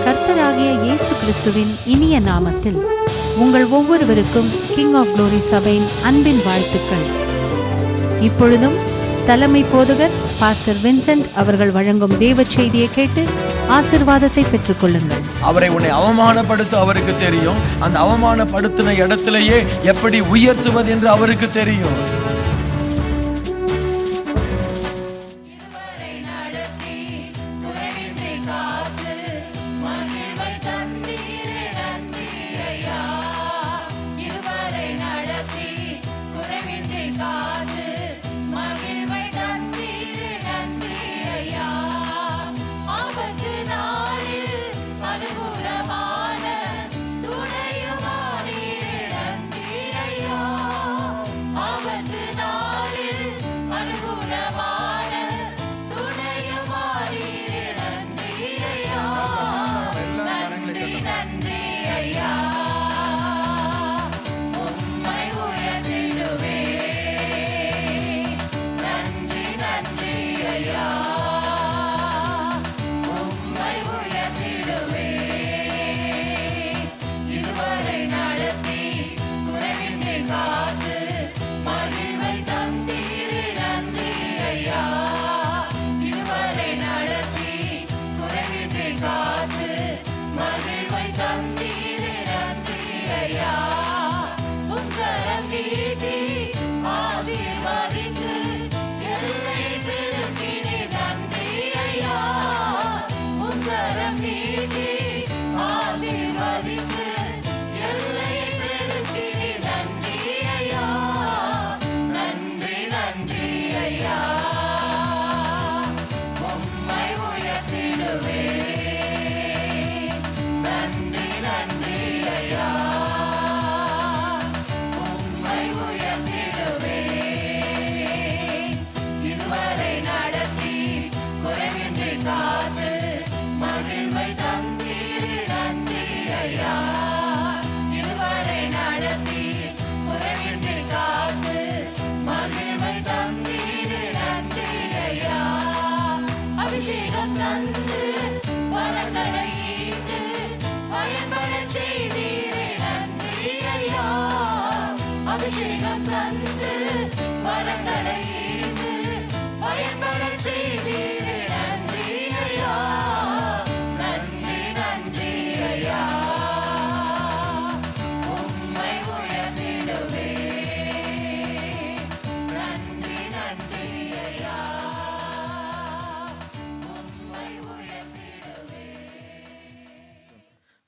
கர்த்தராகிய இயேசு கிறிஸ்துவின் இனிய நாமத்தில் உங்கள் ஒவ்வொருவருக்கும் கிங் ஆஃப் குளோரி சபையின் அன்பின் வாழ்த்துக்கள். இப்பொழுதும் தலைமை போதகர் பாஸ்டர் வின்சென்ட் அவர்கள் வழங்கும் தேவ செய்தியை கேட்டு ஆசீர்வாதத்தை பெற்றுக் கொள்ளுங்கள். அவரை உன்னை அவமானப்படுத்த அவருக்கு தெரியும். அந்த அவமானப்படுத்தின இடத்திலேயே எப்படி உயர்த்துவது என்று அவருக்கு தெரியும்.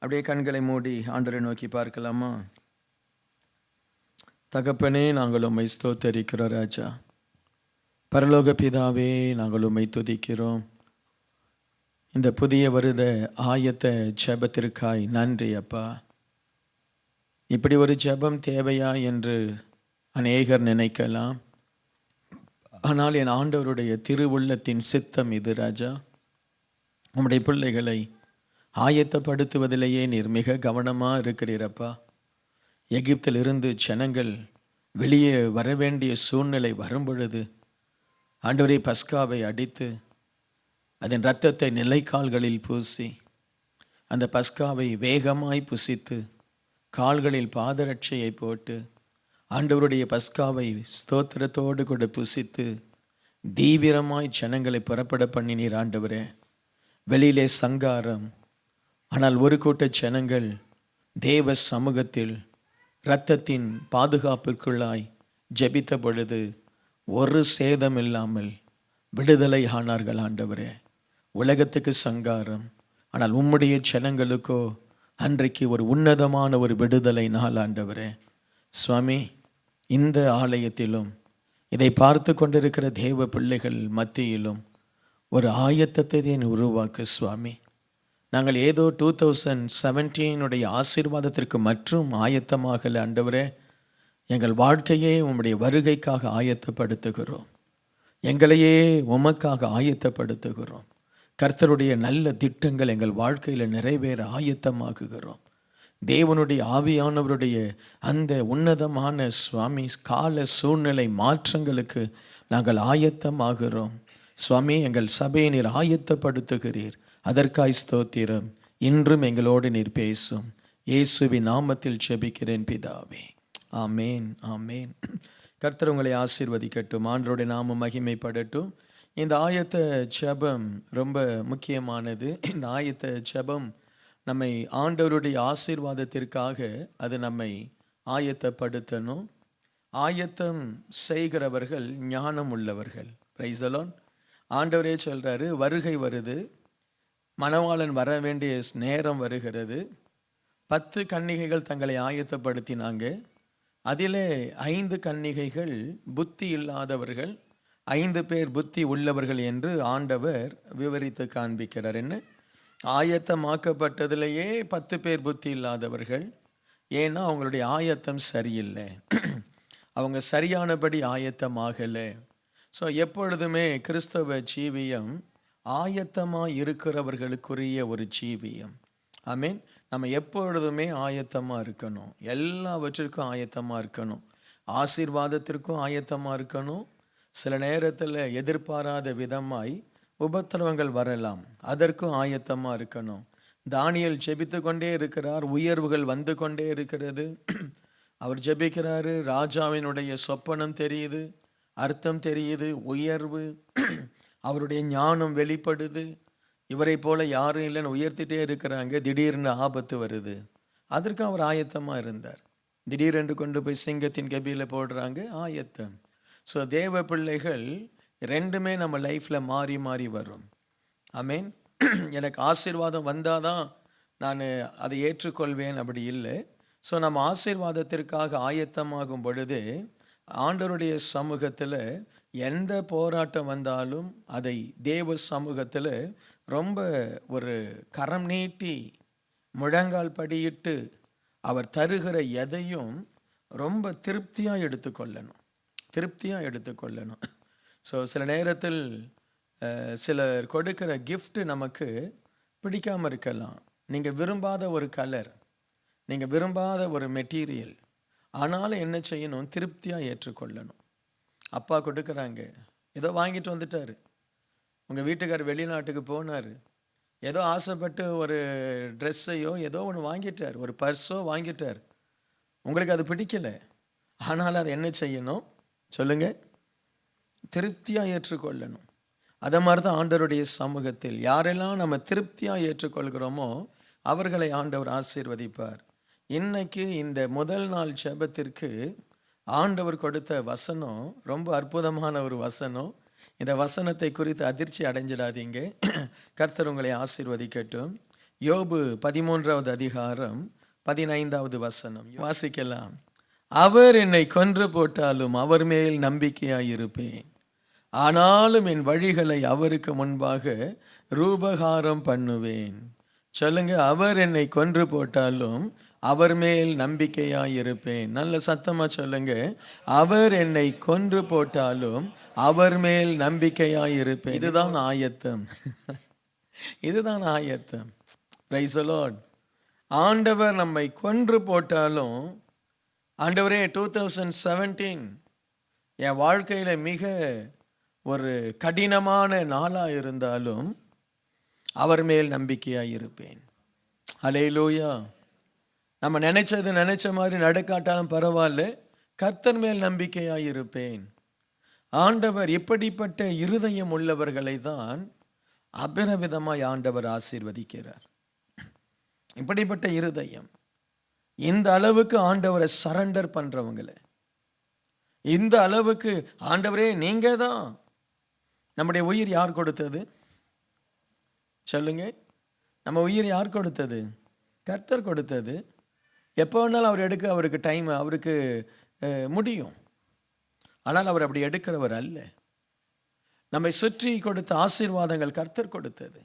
அப்படியே கண்களை மூடி ஆண்டவரை நோக்கி பார்க்கலாமா? தகப்பனே, நாங்கள் உம்மை ஸ்தோத்தரிக்கிறோம். ராஜா, பரலோக பிதாவே, நாங்கள் உம்மை துதிக்கிறோம். இந்த புதிய வருட ஆயத்த ஜெபத்திற்காய் நன்றி அப்பா. இப்படி ஒரு ஜெபம் தேவையா என்று அநேகர் நினைக்கலாம். ஆனால் என் ஆண்டவருடைய திருவுள்ளத்தின் சித்தம் இது. ராஜா, உம்முடைய பிள்ளைகளை ஆயத்தப்படுத்துவதிலேயே நீர் மிக கவனமாக இருக்கிறீரப்பா. எகிப்திலிருந்து ஜனங்கள் வெளியே வர வேண்டிய சூழ்நிலை வரும் பொழுது ஆண்டவரே, பஸ்காவை அடித்து அதன் இரத்தத்தை நிலைக்கால்களில் பூசி அந்த பஸ்காவை வேகமாய் புசித்து கால்களில் பாதரட்சையை போட்டு ஆண்டவருடைய பஸ்காவை ஸ்தோத்திரத்தோடு கூட புசித்து தீவிரமாய் ஜனங்களை புறப்பட பண்ணினீர் ஆண்டவரே. வெளியிலே சங்காரம், ஆனால் ஒரு கூட்ட ஜனங்கள் தேவ சமூகத்தில் இரத்தத்தின் பாதுகாப்பிற்குள்ளாய் ஜெபித்த பொழுது ஒரு சேதம் இல்லாமல் விடுதலை ஆனார்கள் ஆண்டவரே. உலகத்துக்கு சங்காரம், ஆனால் உம்முடைய ஜனங்களுக்கோ அன்றைக்கு ஒரு உன்னதமான ஒரு விடுதலை நாள் ஆண்டவரே. சுவாமி, இந்த ஆலயத்திலும் இதை பார்த்து கொண்டிருக்கிற தேவ பிள்ளைகள் மத்தியிலும் ஒரு ஆயத்தத்தை உருவாக்கு சுவாமி. நாங்கள் ஏதோ 2017 ஆசீர்வாதத்திற்கு மற்றும் ஆயத்தமாகல ஆண்டவரே. எங்கள் வாழ்க்கையே உம்முடைய வருகைக்காக ஆயத்தப்படுத்துகிறோம். எங்களையே உமக்காக ஆயத்தப்படுத்துகிறோம். கர்த்தருடைய நல்ல திட்டங்கள் எங்கள் வாழ்க்கையில் நிறைவேற ஆயத்தமாக்குகிறோம். தேவனுடைய ஆவியானவருடைய அந்த உன்னதமான சுவாமி கால சூழ்நிலை மாற்றங்களுக்கு நாங்கள் ஆயத்தமாகிறோம். சுவாமி, எங்கள் சபையை நீர் ஆயத்தப்படுத்துகிறீர், அதற்காய் ஸ்தோத்திரம். இன்றும் எங்களோடு நீர் பேசும். இயேசுவின் நாமத்தில் ஜெபிக்கிறேன் பிதாவே, ஆமேன், ஆமேன். கர்த்தர் உங்களை ஆசீர்வதிக்கட்டும். ஆண்டவருடைய நாமம் மகிமைப்படட்டும். இந்த ஆயத்த ஜெபம் ரொம்ப முக்கியமானது. இந்த ஆயத்த ஜெபம் நம்மை ஆண்டவருடைய ஆசீர்வாதத்திற்காக அது நம்மை ஆயத்தப்படுத்தணும். ஆயத்தம் செய்கிறவர்கள் ஞானம் உள்ளவர்கள். Price the Lord. ஆண்டவரே சொல்றாரு, வருகை வருது, மணவாளன் வர வேண்டிய நேரம் வருகிறது. 10 கன்னிகைகள் தங்களை ஆயத்தப்படுத்தினாங்க. அதிலே 5 கன்னிகைகள் புத்தி இல்லாதவர்கள், 5 பேர் புத்தி உள்ளவர்கள் என்று ஆண்டவர் விவரித்து காண்பிக்கிறார். என்ன? ஆயத்தமாக்கப்பட்டதிலேயே 10 பேர் புத்தி இல்லாதவர்கள். ஏன்னா அவங்களுடைய ஆயத்தம் சரியில்லை, அவங்க சரியானபடி ஆயத்தமாகலை. ஸோ எப்பொழுதுமே கிறிஸ்தவ ஜீவியம் ஆயத்தமாக இருக்கிறவர்களுக்குரிய ஒரு ஜீவியம். ஆமீன். நம்ம எப்பொழுதுமே ஆயத்தமாக இருக்கணும், எல்லாவற்றிற்கும் ஆயத்தமாக இருக்கணும், ஆசீர்வாதத்திற்கும் ஆயத்தமாக இருக்கணும். சில நேரத்தில் எதிர்பாராத விதமாய் உபத்திரவங்கள் வரலாம், அதற்கும் ஆயத்தமாக இருக்கணும். தானியேல் ஜெபித்து கொண்டே இருக்கிறார், உயர்வுகள் வந்து கொண்டே இருக்கிறது. அவர் ஜெபிக்கிறாரு, ராஜாவினுடைய சொப்பனம் தெரியுது, அர்த்தம் தெரியுது, உயர்வு, அவருடைய ஞானம் வெளிப்படுது. இவரை போல யாரும் இல்லைன்னு உயர்த்திட்டே இருக்கிறாங்க. திடீர்னு ஆபத்து வருது, அதற்கு அவர் ஆயத்தமாக இருந்தார். திடீரென்று கொண்டு போய் சிங்கத்தின் கபியில் போடுறாங்க, ஆயத்தம். ஸோ தேவ பிள்ளைகள் ரெண்டுமே நம்ம லைஃப்பில் மாறி மாறி வரும். ஆமேன். எனக்கு ஆசீர்வாதம் வந்தால் தான் நான் அதை ஏற்றுக்கொள்வேன், அப்படி இல்லை. ஸோ நம்ம ஆசீர்வாதத்திற்காக ஆயத்தமாகும் பொழுது ஆண்டவருடைய சமூகத்தில் எந்த போராட்டம் வந்தாலும் அதை தேவ சமூகத்தில் ரொம்ப ஒரு கரம் நீட்டி முழங்கால் படியிட்டு அவர் தருகிற எதையும் ரொம்ப திருப்தியாக எடுத்துக்கொள்ளணும், திருப்தியாக எடுத்துக்கொள்ளணும். ஸோ சில நேரத்தில் சிலர் கொடுக்கிற கிஃப்ட் நமக்கு பிடிக்காமல் இருக்கலாம். நீங்கள் விரும்பாத ஒரு கலர், நீங்கள் விரும்பாத ஒரு மெட்டீரியல், ஆனாலும் என்ன செய்யணும்? திருப்தியாக ஏற்றுக்கொள்ளணும். அப்பா கொடுக்குறாங்க, ஏதோ வாங்கிட்டு வந்துட்டார். உங்கள் வீட்டுக்கார் வெளிநாட்டுக்கு போனார், ஏதோ ஆசைப்பட்டு ஒரு ட்ரெஸ்ஸையோ ஏதோ ஒன்று வாங்கிட்டார், ஒரு பர்ஸோ வாங்கிட்டார். உங்களுக்கு அது பிடிக்கலை, ஆனாலும் அதை என்ன செய்யணும் சொல்லுங்கள்? திருப்தியாக ஏற்றுக்கொள்ளணும். அதை மாதிரி தான் ஆண்டவருடைய சமூகத்தில் யாரெல்லாம் நம்ம திருப்தியாக ஏற்றுக்கொள்கிறோமோ அவர்களை ஆண்டவர் ஆசீர்வதிப்பார். இன்னைக்கு இந்த முதல் நாள் ஜெபத்திற்கு ஆண்டவர் கொடுத்த வசனம் ரொம்ப அற்புதமான ஒரு வசனம். இந்த வசனத்தை குறித்து அதிர்ச்சி அடைஞ்சிடாதீங்க. கர்த்தர் உங்களை ஆசீர்வதிக்கட்டும். யோபு 13வது அதிகாரம் 15வது வசனம் வாசிக்கலாம். அவர் என்னை கொன்று போட்டாலும் அவர் மேல் நம்பிக்கையாயிருப்பேன், ஆனாலும் என் வழிகளை அவருக்கு முன்பாக ரூபகாரம் பண்ணுவேன். சொல்லுங்க, அவர் என்னை கொன்று போட்டாலும் அவர் மேல் நம்பிக்கையாயிருப்பேன். நல்ல சத்தமா சொல்லுங்க, அவர் என்னை கொன்று போட்டாலும் அவர் மேல் நம்பிக்கையாயிருப்பேன். இதுதான் ஆயத்தம், இதுதான் ஆயத்தம். Price the Lord. ஆண்டவர் நம்மை கொன்று போட்டாலும், ஆண்டவரே 2017 என் வாழ்க்கையில் மிக ஒரு கடினமான நாளாக இருந்தாலும் அவர் மேல் நம்பிக்கையாயிருப்பேன். அல்லேலூயா. நம்ம நினைச்ச மாதிரி நடக்காட்டாலும் பரவாயில்ல, கர்த்தர் மேல் நம்பிக்கையாயிருப்பேன். ஆண்டவர் இப்படிப்பட்ட இருதயம் உள்ளவர்களை தான் அபரிவிதமாய் ஆண்டவர் ஆசீர்வதிக்கிறார். இப்படிப்பட்ட இருதயம், இந்த அளவுக்கு ஆண்டவரை சரண்டர் பண்றவங்களை, இந்த அளவுக்கு ஆண்டவரே நீங்க தான். நம்முடைய உயிர் யார் கொடுத்தது சொல்லுங்க? நம்ம உயிர் யார் கொடுத்தது? கர்த்தர் கொடுத்தது. எப்போ வேணாலும் அவர் எடுக்க அவருக்கு டைம், அவருக்கு முடியும். ஆனால் அவர் அப்படி எடுக்கிறவர் அல்ல. நம்மை சுற்றி கொடுத்த ஆசீர்வாதங்கள் கர்த்தர் கொடுத்தது.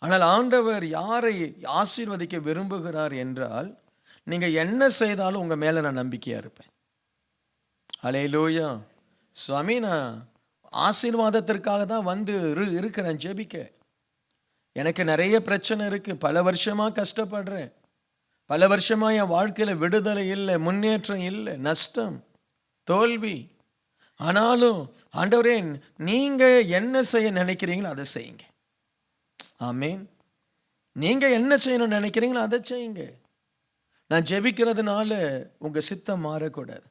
ஆனால் ஆண்டவர் யாரை ஆசீர்வதிக்க விரும்புகிறார் என்றால், நீங்க என்ன செய்தாலும் உங்க மேல நான் நம்பிக்கையா இருப்பேன். அல்லேலூயா. சுவாமி, நான் ஆசீர்வாதத்திற்காக தான் வந்து இருக்கிறேன் ஜெபிக்க. எனக்கு நிறைய பிரச்சனை இருக்கு, பல வருஷமா கஷ்டப்படுறேன், பல வருஷமா என் வாழ்க்கையில விடுதலை இல்லை, முன்னேற்றம் இல்லை, நஷ்டம், தோல்வி. ஆனாலும் ஆண்டவரே, நீங்க என்ன செய்ய நினைக்கிறீங்களோ அதை செய்யுங்க. ஆமென். நீங்க என்ன செய்யணும்னு நினைக்கிறீங்களோ அதை செய்யுங்க. நான் ஜெபிக்கிறதுனால உங்க சித்தம் மாறக்கூடாது.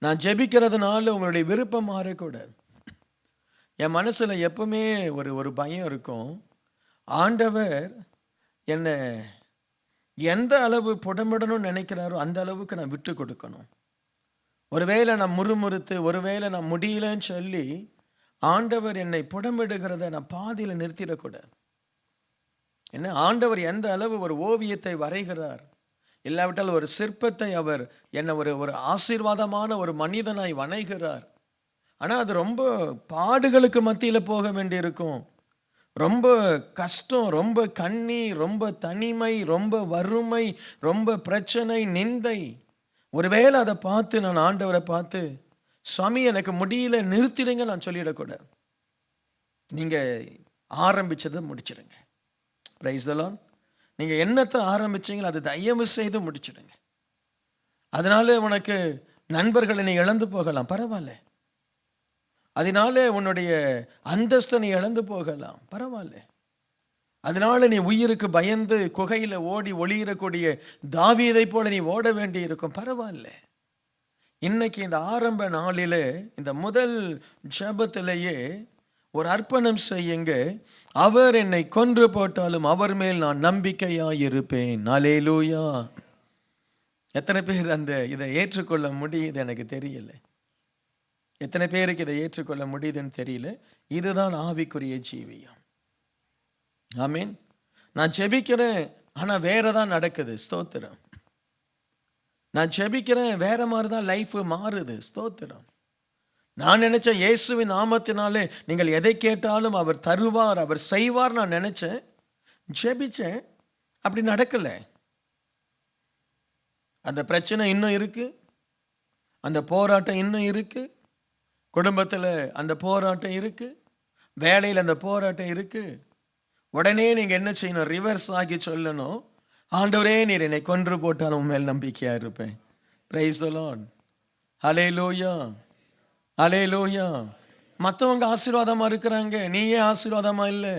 நான் ஜெபிக்கிறதுனால உங்களுடைய விருப்பம் மாறக்கூடாது. என் மனசுல எப்பவுமே ஒரு பயம் இருக்கும். ஆண்டவர் என்ன எந்த அளவு புடமிடணும்னு நினைக்கிறாரோ அந்த அளவுக்கு நான் விட்டு கொடுக்கணும். ஒருவேளை நான் முறுமுறுத்து, ஒருவேளை நான் முடியலன்னு சொல்லி ஆண்டவர் என்னை புடமிடுகிறத நான் பாதியில் நிறுத்திடக்கூடாது. என்ன, ஆண்டவர் எந்த அளவு ஒரு ஓவியத்தை வரைகிறார், இல்லாவிட்டால் ஒரு சிற்பத்தை அவர் என்னை ஒரு ஆசீர்வாதமான ஒரு மனிதனாய் வணைகிறார். ஆனால் அது ரொம்ப பாடுகளுக்கு மத்தியில் போக வேண்டியிருக்கும். ரொம்ப கஷ்டம், ரொம்ப கண்ணீர், ரொம்ப தனிமை, ரொம்ப வறுமை, ரொம்ப பிரச்சனை, நிந்தை. ஒருவேளை அதை பார்த்து நான் ஆண்டவரை பார்த்து, சுவாமி எனக்கு முடியல நிறுத்திடுங்க நான் சொல்லிடக்கூடாது. நீங்கள் ஆரம்பிச்சதை முடிச்சிடுங்க. Price the Lord. நீங்கள் என்னத்தை ஆரம்பிச்சீங்களோ அதை தயவு செய்து முடிச்சிடுங்க. அதனால உனக்கு நண்பர்களை நீ இழந்து போகலாம், பரவாயில்ல. அதனால உன்னுடைய அந்தஸ்தை நீ இழந்து போகலாம், பரவாயில்ல. அதனால நீ உயிருக்கு பயந்து குகையில் ஓடி ஒளியிடக்கூடிய தாவீதை போல நீ ஓட வேண்டி இருக்கும், பரவாயில்ல. இன்னைக்கு இந்த ஆரம்ப நாளிலே இந்த முதல் ஜெபத்திலேயே ஒரு அர்ப்பணம் செய்யுங்க. அவர் என்னை கொன்று போட்டாலும் அவர் மேல் நான் நம்பிக்கையாயிருப்பேன். அல்லேலூயா. எத்தனை பேர் இதை ஏற்றுக்கொள்ள முடியுது எனக்கு தெரியல. எத்தனை பேருக்கு இதை ஏற்றுக்கொள்ள முடியுதுன்னு தெரியல. இதுதான் ஆவிக்குரிய ஜீவியம். ஆமீன். நான் ஜெபிக்கிறேன், ஆனால் வேற தான் நடக்குது, ஸ்தோத்திரம். நான் ஜெபிக்கிறேன், வேற மாதிரி தான் லைஃப் மாறுது, ஸ்தோத்திரம். நான் நினைச்சேன் இயேசுவின் நாமத்தினாலே நீங்கள் எதை கேட்டாலும் அவர் தருவார், அவர் செய்வார் நான் நினைச்சேன், ஜெபிச்சேன், அப்படி நடக்கல. அந்த பிரச்சனை இன்னும் இருக்கு, அந்த போராட்டம் இன்னும் இருக்கு, குடும்பத்தில் அந்த போராட்டம் இருக்கு, வேலையில் அந்த போராட்டம் இருக்கு. உடனே நீங்க என்ன செய்யணும்? ரிவர்ஸ் ஆகி சொல்லணும், ஆண்டவரே நீர் என்னை கொன்று போட்டாலும் உன் மேல் நம்பிக்கையா இருப்பேன். Praise the lord. Hallelujah, hallelujah. மற்றவங்க ஆசீர்வாதமா இருக்கிறாங்க, நீயே ஆசீர்வாதமா இல்லை.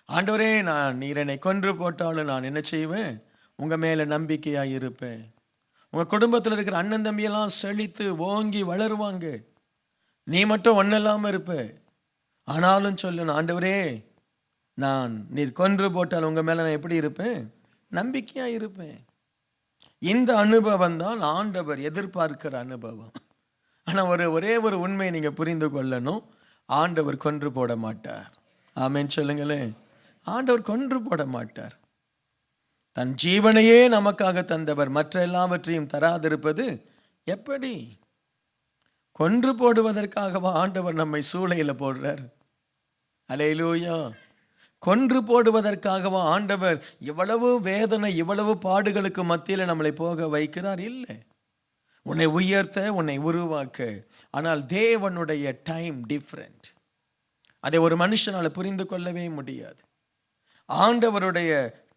ஆண்டவரே நீர் என்னை கொன்று போட்டாலும் நான் என்ன செய்வேன்? உங்க மேல நம்பிக்கையா இருப்பேன். உங்க குடும்பத்தில் இருக்கிற அண்ணன் தம்பியெல்லாம் செழித்து ஓங்கி வளருவாங்க, நீ மட்டும் ஒன்றும் இல்லாமல் இருப்ப. ஆனாலும் சொல்லணும், ஆண்டவரே நீர் கொன்று போட்டால் உங்க மேல நான் எப்படி இருப்பேன்? நம்பிக்கையா இருப்பேன். இந்த அனுபவம் தான் ஆண்டவர் எதிர்பார்க்கிற அனுபவம். ஆனா ஒரே ஒரு உண்மையை நீங்க புரிந்து கொள்ளணும், ஆண்டவர் கொன்று போட மாட்டார். ஆமென் சொல்லுங்களேன். ஆண்டவர் கொன்று போட மாட்டார். தன் ஜீவனையே நமக்காக தந்தவர் மற்ற எல்லாவற்றையும் தராதிருப்பது எப்படி? கொன்று போடுவதற்காகவா ஆண்டவர் நம்மை சூளையில போடுறார்? அல்லேலூயா. கொன்று போடுவதற்காகவா ஆண்டவர் இவ்வளவு வேதனை, இவ்வளவு பாடுகளுக்கு மத்தியில் நம்மளை போக வைக்கிறார்? இல்லை, உன்னை உயர்த்த, உன்னை உருவாக்க. ஆனால் தேவனுடைய டைம் டிஃப்ரெண்ட். அதை ஒரு மனுஷனால் புரிந்து கொள்ளவே முடியாது. ஆண்டவருடைய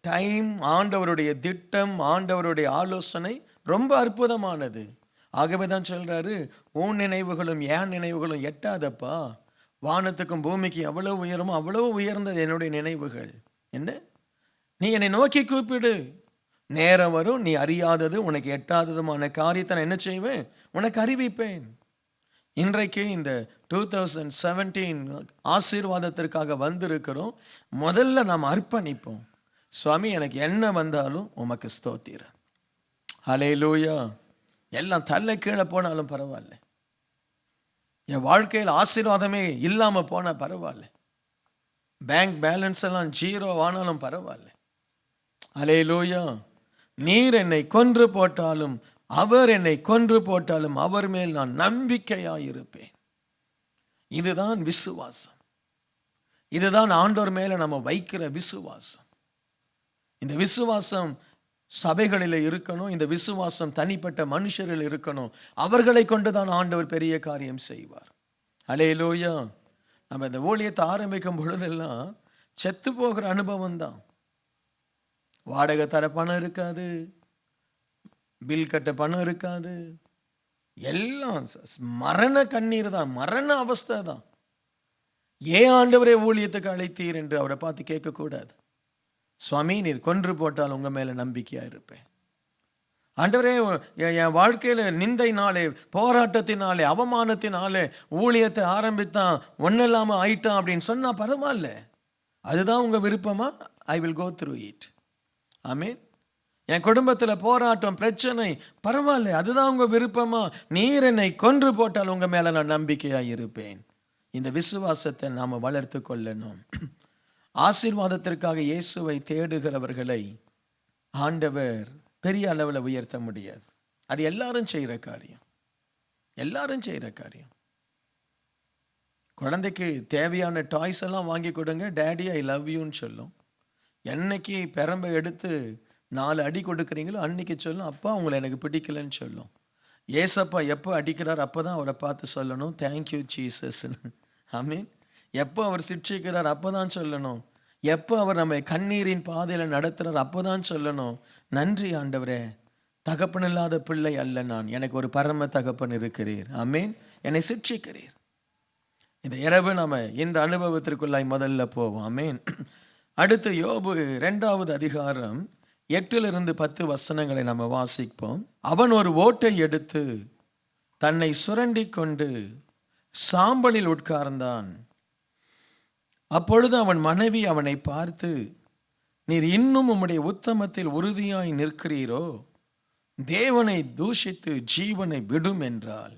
டைம், ஆண்டவருடைய திட்டம், ஆண்டவருடைய ஆலோசனை ரொம்ப அற்புதமானது. ஆகவே தான் சொல்றாரு, உன் நினைவுகளும் என் நினைவுகளும் எட்டாதப்பா. வானத்துக்கும் பூமிக்கு எவ்வளவு உயரமோ அவ்வளவு உயர்ந்தது என்னுடைய நினைவுகள். என்ன, நீ என்னை நோக்கி கூப்பிடு, நேரம் வரும், நீ அறியாதது உனக்கு எட்டாததுமான காரியத்தை நான் என்ன செய்வேன்? உனக்கு அறிவிப்பேன். இன்றைக்கு இந்த 2017 ஆசீர்வாதத்திற்காக வந்திருக்கிறோம். முதல்ல நாம் அர்ப்பணிப்போம். சுவாமி எனக்கு என்ன வந்தாலும் உமக்கு ஸ்தோத்திரம். ஹல்லேலூயா. எல்லாம் தலை கீழே போனாலும் பரவாயில்ல, என் வாழ்க்கையில் ஆசீர்வாதமே இல்லாமல் போனால் பரவாயில்ல, பேங்க் பேலன்ஸ் எல்லாம் 0 ஆனாலும் பரவாயில்ல. ஹல்லேலூயா. நீர் என்னை கொன்று போட்டாலும், அவர் என்னை கொன்று போட்டாலும் அவர் மேல் நான் நம்பிக்கையாயிருப்பேன். இதுதான் விசுவாசம். இதுதான் ஆண்டவர் மேல நம்ம வைக்கிற விசுவாசம். இந்த விசுவாசம் சபைகளில் இருக்கணும், இந்த விசுவாசம் தனிப்பட்ட மனுஷரில் இருக்கணும். அவர்களை கொண்டுதான் ஆண்டவர் பெரிய காரியம் செய்வார். அல்லேலூயா. நம்ம இந்த ஊழியத்தை ஆரம்பிக்கும் பொழுதெல்லாம் செத்து போகிற அனுபவம் தான். வாடகை தர பணம் இருக்காது, பில் கட்ட பணம் இருக்காது, எல்லாம் மரண கண்ணீர் தான், மரண அவஸ்தை தான். ஏன் ஆண்டவரே ஊழியத்துக்கு அழைத்தீர் என்று அவரை பார்த்து கேட்கக்கூடாது. சுவாமி, நீர் கொன்று போட்டால் உங்க மேல நம்பிக்கையா இருப்பேன். ஆண்டவரே, என் வாழ்க்கையில நிந்தைனாலே, போராட்டத்தினாலே, அவமானத்தினாலே ஊழியத்தை ஆரம்பித்தான், ஒன்னும் இல்லாம ஆயிட்டான் அப்படின்னு சொன்னா பரவாயில்ல. அதுதான் உங்க விருப்பமா? I will go through it. Amen. என் குடும்பத்தில் போராட்டம், பிரச்சனை, பரவாயில்ல, அதுதான் உங்க விருப்பமா? நீர் என்னை கொன்று போட்டால் உங்க மேல நான் நம்பிக்கையா இருப்பேன். இந்த விசுவாசத்தை நாம வளர்த்து கொள்ளணும். ஆசீர்வாதத்திற்காக இயேசுவை தேடுகிறவர்களை ஆண்டவர் பெரிய அளவில் உயர்த்த முடியாது. அது எல்லாரும் செய்கிற காரியம், எல்லாரும் செய்கிற காரியம். குழந்தைக்கு தேவையான டாய்ஸ் எல்லாம் வாங்கி கொடுங்க, டேடி ஐ லவ் யூன்னு சொல்லும். என்னைக்கு பெரம்பை எடுத்து 4 அடி கொடுக்குறீங்களோ அன்னைக்கு சொல்லும், அப்பா உங்களை எனக்கு பிடிக்கலன்னு சொல்லும். ஏசப்பா எப்போ அடிக்கிறார் அப்போ தான் அவரை பார்த்து சொல்லணும், தேங்க்யூ ஜீசஸ்ன்னு. ஆமீன். எப்போ அவர் சிட்சிக்கிறார் அப்போ தான் சொல்லணும். எப்போ அவர் நம்ம கண்ணீரின் பாதையில் நடத்துகிறார் அப்போ தான் சொல்லணும், நன்றி ஆண்டவரே, தகப்பன் இல்லாத பிள்ளை அல்ல நான், எனக்கு ஒரு பரம தகப்பன் இருக்கிறீர். ஆமீன். என்னை சிட்சிக்கிறீர். இந்த இரவு நாம இந்த அனுபவத்திற்குள்ளாய் முதல்ல போவோம். ஆமீன். அடுத்து யோபு 2வது அதிகாரம் 8-10 வசனங்களை நம்ம வாசிப்போம். அவன் ஒரு ஓட்டை எடுத்து தன்னை சுரண்டி கொண்டு சாம்பலில் உட்கார்ந்தான். அப்பொழுது அவன் மனைவி அவனை பார்த்து, நீர் இன்னும் உம்முடைய உத்தமத்தில் உறுதியாய் நிற்கிறீரோ? தேவனை தூஷித்து ஜீவனை விடும் என்றாள்.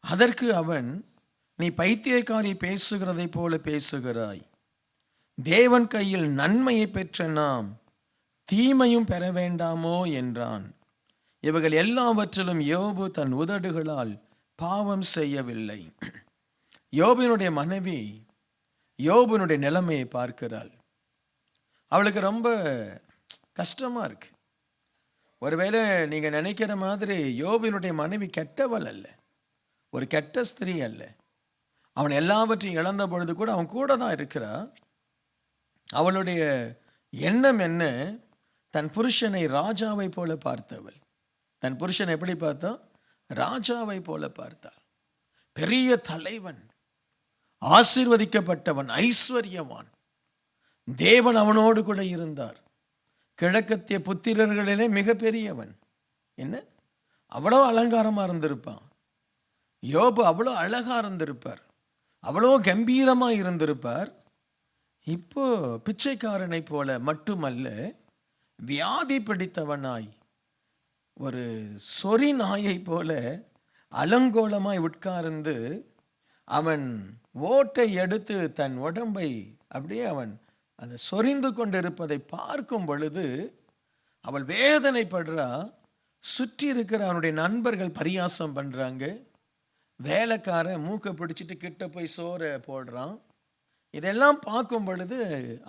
அதற்கு அவன், நீ பைத்தியக்காரி பேசுகிறதை போல பேசுகிறாய். தேவன் கையில் நன்மையை பெற்ற நாம் தீமையும் பெற வேண்டாமோ என்றான். இவைகள் எல்லாவற்றிலும் யோபு தன் உதடுகளால் பாவம் செய்யவில்லை. யோபினுடைய மனைவி யோபினுடைய நிலைமையை பார்க்கிறாள். அவளுக்கு ரொம்ப கஷ்டமா இருக்கு. ஒருவேளை நீங்க நினைக்கிற மாதிரி யோபினுடைய மனைவி கெட்டவள் அல்ல, ஒரு கெட்ட ஸ்திரீ அல்ல. அவன் எல்லாவற்றையும் இழந்த பொழுது கூட அவன் கூட தான் இருக்கிறா. அவளுடைய எண்ணம் என்ன? தன் புருஷனை ராஜாவை போல பார்த்தவள். தன் புருஷனை எப்படி பார்த்தா? ராஜாவை போல பார்த்தாள். பெரிய தலைவன், ஆசீர்வதிக்கப்பட்டவன், ஐஸ்வர்யவான். தேவன் அவனோடு கூட இருந்தார். கிழக்கத்திய புத்திரர்களிலே மிக பெரியவன். என்ன அவ்வளோ அலங்காரமா இருந்திருப்பான். யோபு அவ்வளோ அழகா இருந்திருப்பார், அவ்வளோ கம்பீரமா இருந்திருப்பார். இப்போ பிச்சைக்காரனை போல மட்டுமல்ல, வியாதி பிடித்தவனாய், ஒரு சொறி நாயை போல அலங்கோலமாய் உட்கார்ந்து அவன் ஓட்டை எடுத்து தன் உடம்பை அப்படியே அவன் அந்த சொரிந்து கொண்டிருப்பதை பார்க்கும் பொழுது அவள் வேதனைப்படுறா. சுற்றி இருக்கிற அவனுடைய நண்பர்கள் பரியாசம் பண்றாங்க. வேலைக்காரன் மூக்கை பிடிச்சிட்டு கிட்ட போய் சோறை போடுறான். இதெல்லாம் பார்க்கும் பொழுது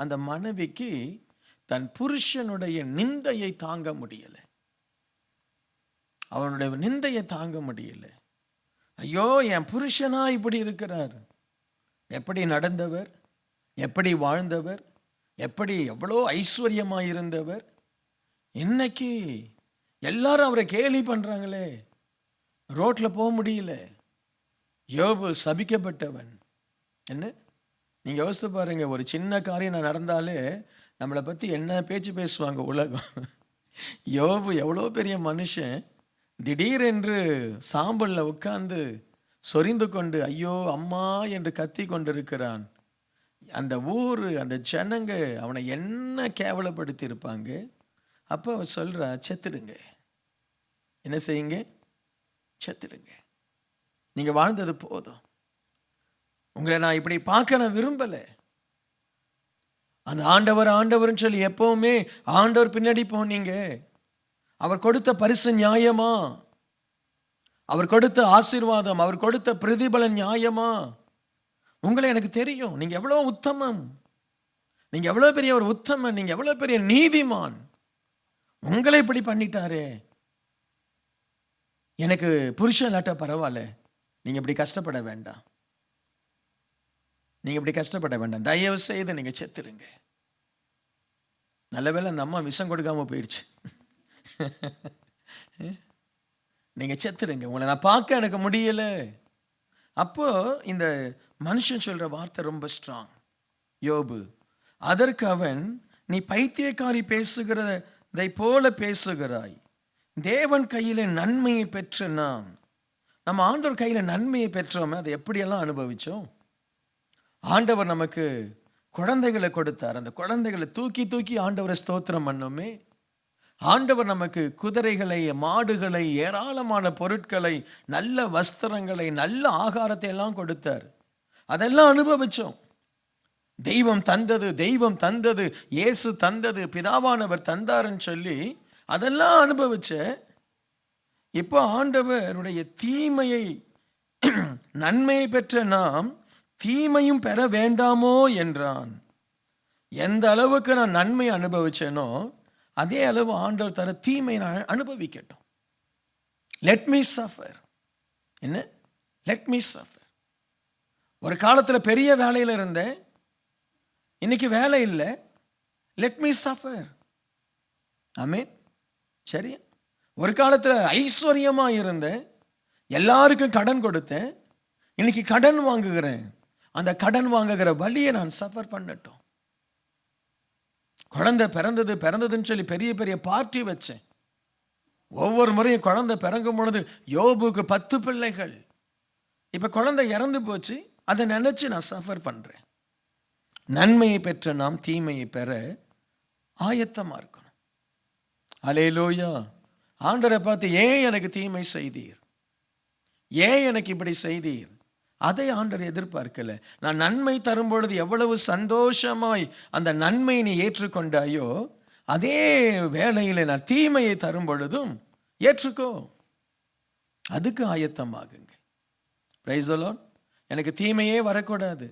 அந்த மனைவிக்கு தன் புருஷனுடைய நிந்தையை தாங்க முடியல. அவனுடைய நிந்தையை தாங்க முடியல. ஐயோ, என் புருஷனா இப்படி இருக்கிறார். எப்படி நடந்தவர், எப்படி வாழ்ந்தவர், எப்படி எவ்வளோ ஐஸ்வர்யமாக இருந்தவர், இன்னைக்கு எல்லாரும் அவரை கேலி பண்றாங்களே, ரோட்ல போக முடியல. யோபு சபிக்கப்பட்டவன். என்ன நீங்க யோசித்து பாருங்க, ஒரு சின்ன காரியம் நடந்தாலே நம்மளை பத்தி என்ன பேச்சு பேசுவாங்க உலகம். யோபு எவ்வளோ பெரிய மனுஷன், திடீரென்று சாம்பல்ல உட்கார்ந்து சொரிந்து கொண்டு ஐயோ அம்மா என்று கத்தி கொண்டிருக்கிறான். அந்த ஊர், அந்த ஜனங்க அவனை என்ன கேவலப்படுத்தி இருப்பாங்க. அப்போ அவன் சொல்றா, செத்துடுங்க. என்ன செய்யுங்க? செத்துடுங்க. நீங்க வாழ்ந்தது போதும், உங்களை நான் இப்படி பார்க்க நான் விரும்பல. அந்த ஆண்டவர் ஆண்டவர்னு சொல்லி எப்பவுமே ஆண்டவர் பின்னாடி போனீங்க. அவர் கொடுத்த பரிசு நியாயமா? அவர் கொடுத்த ஆசீர்வாதம், அவர் கொடுத்த பிரதிபலன் நியாயமா? உங்களை எனக்கு தெரியும், நீங்க எவ்வளவு உத்தமம், நீங்க எவ்வளவு பெரிய ஒரு உத்தமன், நீங்க எவ்வளவு பெரிய நீதிமான். உங்களை இப்படி பண்ணிட்டாரே, எனக்கு புருஷன் இல்லாட்டா பரவாயில்ல, நீங்க இப்படி கஷ்டப்பட வேண்டாம், நீங்க இப்படி கஷ்டப்பட வேண்டாம், தயவு செய்து நீங்க செத்துருங்க. நல்ல வேளை அந்த அம்மா விஷம் கொடுக்காம போயிடுச்சு. நீங்க செத்துருங்க, உங்களை நான் பார்க்க எனக்கு முடியல. அப்போ இந்த மனுஷன் சொல்ற வார்த்தை ரொம்ப ஸ்ட்ராங். யோபு, அதற்கு அவன், நீ பைத்தியக்காரி பேசுகிறதை போல பேசுகிறாய். தேவன் கையில நன்மையை பெற்ற நாம், நம்ம ஆண்டவர் கையில நன்மையை பெற்றோமே, அதை எப்படியெல்லாம் அனுபவிச்சோம்? ஆண்டவர் நமக்கு குழந்தைகளை கொடுத்தார். அந்த குழந்தைகளை தூக்கி தூக்கி ஆண்டவரை ஸ்தோத்திரம் பண்ணோமே. ஆண்டவர் நமக்கு குதிரைகளை, மாடுகளை, ஏராளமான பொருட்களை, நல்ல வஸ்திரங்களை, நல்ல ஆகாரத்தை எல்லாம் கொடுத்தார். அதெல்லாம் அனுபவிச்சோம். தெய்வம் தந்தது, தெய்வம் தந்தது, இயேசு தந்தது, பிதாவானவர் தந்தாருன்னு சொல்லி அதெல்லாம் அனுபவிச்ச. இப்போ ஆண்டவருடைய தீமையை நன்மையை பெற்ற நாம் தீமையும் பெற வேண்டாமோ என்றான். எந்த அளவுக்கு நான் நன்மை அனுபவிச்சேனோ அதே அளவு ஆண்டவர் தர தீமை நான் அனுபவிக்கட்டும். Let me suffer. என்ன? Let me suffer. ஒரு காலத்தில் பெரிய வேலையில் இருந்தேன், இன்னைக்கு வேலை இல்லை. Let me suffer. ஆமென். சரியா? ஒரு காலத்தில் ஐஸ்வர்யமா இருந்தேன், எல்லாருக்கும் கடன் கொடுத்தேன், இன்னைக்கு கடன் வாங்குகிறேன். அந்த கடன் வாங்குகிற வழியை நான் சஃபர் பண்ணட்டும். குழந்தை பிறந்ததுன்னு சொல்லி பெரிய பெரிய பார்ட்டி வச்சேன். ஒவ்வொரு முறையும் குழந்தை பிறங்கும் பொழுது, யோபுக்கு 10 பிள்ளைகள், இப்ப குழந்தை இறந்து போச்சு, அதை நினைச்சு நான் சஃபர் பண்றேன். நன்மையை பெற்ற நாம் தீமையை பெற ஆயத்தமா இருக்கணும். அல்லேலூயா. ஆண்டவரை பார்த்து, ஏன் எனக்கு தீமை செய்தீர், ஏன் எனக்கு இப்படி செய்தீர், அதை ஆண்டவர் எதிர்பார்க்கல. நான் நன்மை தரும் பொழுது எவ்வளவு சந்தோஷமாய் அந்த நன்மையை நீ ஏற்றுக்கொண்டாயோ, அதே வேளையில் நான் தீமையை தரும் பொழுதும் ஏற்றுக்கோ. அதுக்கு ஆயத்தமாகுங்க. Price the Lord. எனக்கு தீமையே வரக்கூடாது,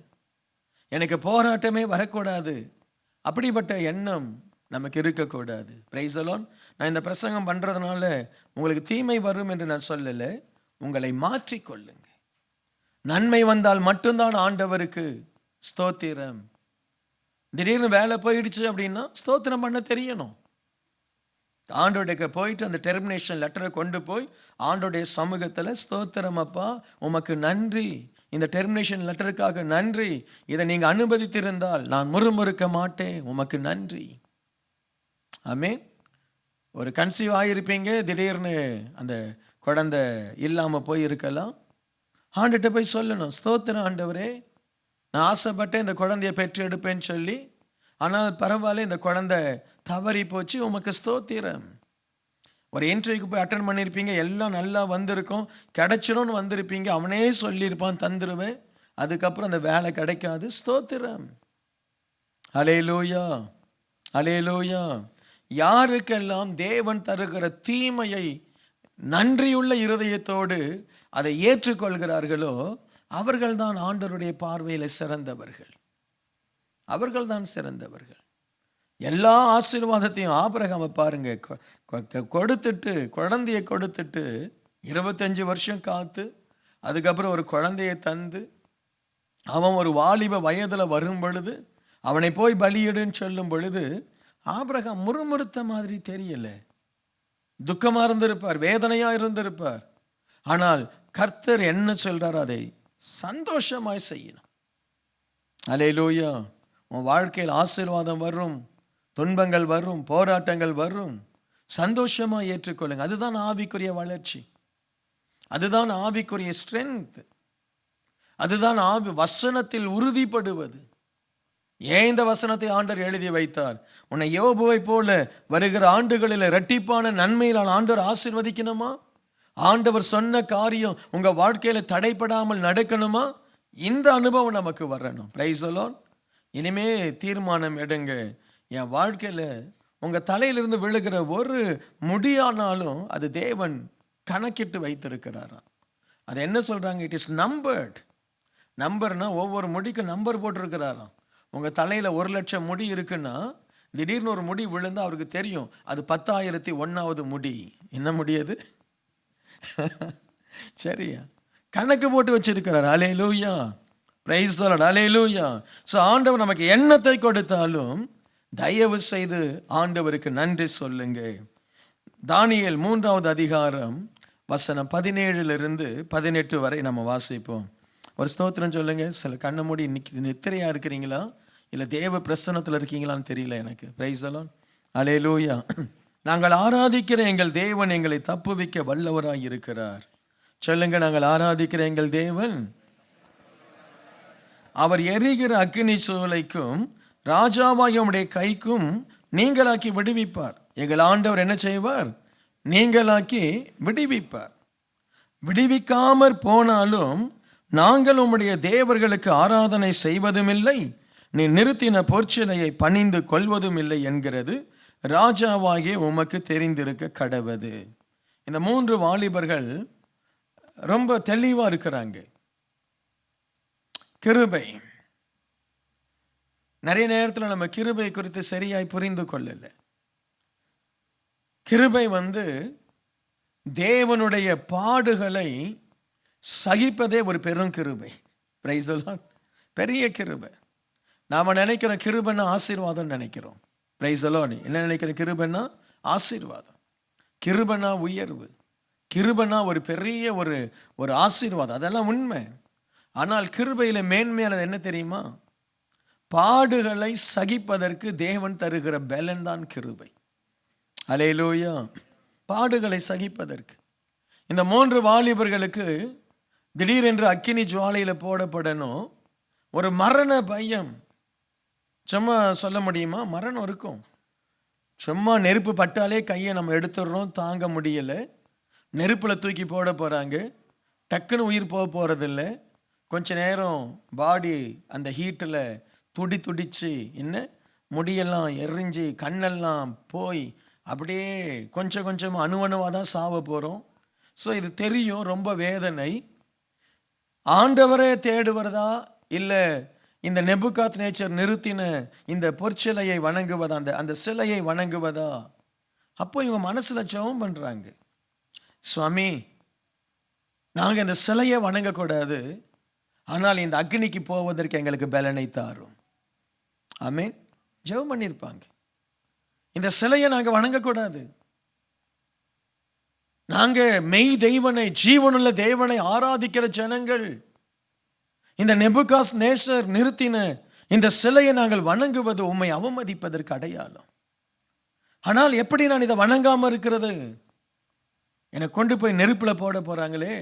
எனக்கு போராட்டமே வரக்கூடாது, அப்படிப்பட்ட எண்ணம் நமக்கு இருக்கக்கூடாது. Price the Lord. நான் இந்த பிரசங்கம் பண்றதுனால உங்களுக்கு தீமை வரும் என்று நான் சொல்லலை. உங்களை மாற்றிக்கொள்ளுங்க. நன்மை வந்தால் மட்டும்தான் ஆண்டவருக்கு ஸ்தோத்திரம். திடீர்னு வேலை போயிடுச்சு அப்படின்னா ஸ்தோத்திரம் பண்ண தெரியணும். ஆண்டோடைய போயிட்டு அந்த டெர்மினேஷன் லெட்டரை கொண்டு போய் ஆண்டோடைய சமூகத்தில், ஸ்தோத்திரம் அப்பா, உமக்கு நன்றி, இந்த டெர்மினேஷன் லெட்டருக்காக நன்றி, இதை நீங்க அனுமதித்திருந்தால் நான் முறுமுறுக்க மாட்டேன், உமக்கு நன்றி. ஆமென். ஒரு கன்சீவ் ஆகியிருப்பீங்க, திடீர்னு அந்த குழந்தை இல்லாமல் போயிருக்கலாம். ஆண்டுகிட்ட போய் சொல்லணும், ஸ்தோத்திரம் ஆண்டவரே, நான் ஆசைப்பட்டேன் இந்த குழந்தைய பெற்று எடுப்பேன்னு சொல்லி, ஆனால் பரவாயில்ல, இந்த குழந்தை தவறி போச்சு, உமக்கு ஸ்தோத்திரம். ஒரு இன்டர்வியூக்கு போய் அட்டன் பண்ணியிருப்பீங்க, எல்லாம் நல்லா வந்திருக்கும், கிடைச்சிடும்னு வந்திருப்பீங்க, அவனே சொல்லியிருப்பான் தந்துருவேன், அதுக்கப்புறம் அந்த வேலை கிடைக்காது. ஸ்தோத்திரம். அல்லேலூயா, அல்லேலூயா. யாருக்கெல்லாம் தேவன் தருகிற தீமையை நன்றியுள்ள இருதயத்தோடு அதை ஏற்றுக்கொள்கிறார்களோ அவர்கள்தான் ஆண்டவருடைய பார்வையில் சிறந்தவர்கள். அவர்கள்தான் சிறந்தவர்கள். எல்லா ஆசீர்வாதத்தையும் ஆபிரகாமை பாருங்க, கொடுத்துட்டு, குழந்தையை கொடுத்துட்டு 25 வருஷம் காத்து, அதுக்கப்புறம் ஒரு குழந்தையை தந்து, அவன் ஒரு வாலிப வயதில் வரும் பொழுது அவனை போய் பலியிடுன்னு சொல்லும் பொழுது ஆபிரகாம் முறுமுறுத்த மாதிரி தெரியல. துக்கமா இருந்திருப்பார், வேதனையா இருந்திருப்பார். ஆனால் கர்த்தர் என்ன சொல்றார், அதை சந்தோஷமாய் செய்யணும். அல்லேலூயா. உன் வாழ்க்கையில் ஆசீர்வாதம் வரும், துன்பங்கள் வரும், போராட்டங்கள் வரும், சந்தோஷமா ஏற்றுக்கொள்ளுங்க. அதுதான் ஆவிக்குரிய வளர்ச்சி, அதுதான் ஆவிக்குரிய ஸ்ட்ரென்த், அதுதான் ஆவி வசனத்தில் உறுதிப்படுவது. ஏன் இந்த வசனத்தை ஆண்டவர் எழுதி வைத்தார்? உன்னை யோபுவை போல வருகிற ஆண்டுகளில் இரட்டிப்பான நன்மையினால் ஆண்டவர் ஆசீர்வதிக்கணுமா? ஆண்டவர் சொன்ன காரியம் உங்க வாழ்க்கையில தடைப்படாமல் நடக்கணுமா? இந்த அனுபவம் நமக்கு வரணும். Price the Lord. இனிமே தீர்மானம் எடுங்க, என் வாழ்க்கையில உங்க தலையிலிருந்து விழுகிற ஒரு முடியானாலும் அது தேவன் கணக்கிட்டு வைத்திருக்கிறாராம். அது என்ன சொல்றாங்க? It is numbered. நம்பர்னா ஒவ்வொரு முடிக்கும் நம்பர் போட்டிருக்கிறாராம். உங்க தலையில 1,00,000 முடி இருக்குன்னா திடீர்னு ஒரு முடி விழுந்தா அவருக்கு தெரியும் அது 10,001வது முடி. என்ன முடியாது? சரியா? கணக்கு போட்டு வச்சிருக்கிறார். Alleluia, praise the lord, alleluia. So ஆண்டவர் நமக்கு எண்ணத்தை கொடுத்தாலும் தயவு செய்து ஆண்டவருக்கு நன்றி சொல்லுங்க. தானியேல் 3வது அதிகாரம் வசனம் 17 18 வரை நம்ம வாசிப்போம். ஒரு ஸ்தோத்திரம் சொல்லுங்க. சில கண்ணை மூடி இன்னைக்கு நித்திரையா இருக்கிறீங்களா இல்லை தேவ பிரசன்னத்தில் இருக்கீங்களான்னு தெரியல எனக்கு. Praise the lord. அல்லேலூயா. நாங்கள் ஆராதிக்கிற எங்கள் தேவன் எங்களை தப்புவிக்க வல்லவராய் இருக்கிறார். சொல்லுங்க, நாங்கள் ஆராதிக்கிற எங்கள் தேவன் அவர் எரிகிற அக்கினி சூளைக்கும் ராஜாவாகிய உம்முடைய கைக்கும் நீங்களாக்கி விடுவிப்பார். எங்கள் ஆண்டவர் என்ன செய்வார்? நீங்களாக்கி விடுவிப்பார். விடுவிக்காமற் போனாலும் நாங்கள் உம்முடைய தேவர்களுக்கு ஆராதனை செய்வதும் இல்லை, நீ நிறுத்தின பொற்சிலையை பணிந்து கொள்வதும் இல்லை என்கிறது ராஜாவாகிய உமக்கு தெரிந்திருக்க கடவது. இந்த 3 வாலிபர்கள் ரொம்ப தெளிவா இருக்கிறாங்க. கிருபை. நிறைய நேரத்தில் நம்ம கிருபை குறித்து சரியாய் புரிந்து கொள்ளல. கிருபை தேவனுடைய பாடுகளை சகிப்பதே ஒரு பெரும் கிருபை. Price the Lord. பெரிய கிருபை. நாம நினைக்கிற கிருபைன்னா ஆசீர்வாதம் நினைக்கிறோம். Price the Lord. என்ன நினைக்கிற கிருபைன்னா ஆசீர்வாதம், கிருபைனா உயர்வு, கிருபைனா ஒரு பெரிய ஒரு ஆசீர்வாதம். அதெல்லாம் உண்மை. ஆனால் கிருபையில மேன்மையானது என்ன தெரியுமா? பாடுகளை சகிப்பதற்கு தேவன் தருகிற பலன் தான் கிருபை. அல்லேலூயா. பாடுகளை சகிப்பதற்கு இந்த 3 வாலிபர்களுக்கு திடீரென்று அக்கினி ஜுவாலையில போடப்படணும். ஒரு மரண பயம். சும்மா சொல்ல முடியுமா? மரணம் இருக்கும். சும்மா நெருப்பு பட்டாலே கையை நம்ம எடுத்துடுறோம், தாங்க முடியல. நெருப்புல தூக்கி போட போறாங்க. டக்குன்னு உயிர் போக போறதில்லை. கொஞ்ச நேரம் பாடி அந்த ஹீட்டில் துடிச்சு என்ன முடியெல்லாம் எரிஞ்சு கண்ணெல்லாம் போய் அப்படியே கொஞ்சம் கொஞ்சம் அணுவாக தான் சாவ போகிறோம். ஸோ இது தெரியும், ரொம்ப வேதனை. ஆண்டவரே தேடுவதா இல்லை இந்த நெபுகாத் நேச்சர் நிறுத்தின இந்த பொற்சிலையை வணங்குவதா, அந்த சிலையை வணங்குவதா? அப்போ இவங்க மனசுல ஜெபம் பண்றாங்க, சுவாமி நாங்கள் இந்த சிலையை வணங்கக்கூடாது, ஆனால் இந்த அக்னிக்கு போவதற்கு எங்களுக்கு பலனை தாரும். ஆமென். ஜெபம் பண்ணியிருப்பாங்க. இந்த சிலையை நாங்கள் வணங்கக்கூடாது, நாங்கள் மெய் தெய்வனை, ஜீவனுள்ள தேவனை ஆராதிக்கிற ஜனங்கள். இந்த நெபுகாத் நேசர் நிறுத்தின இந்த சிலையை நாங்கள் வணங்குவது உம்மை அவமதிப்பதற்கு அடையாளம். ஆனால் எப்படி நான் இதை வணங்காம இருக்கிறது? என்னை கொண்டு போய் நெருப்புல போட போறாங்களே.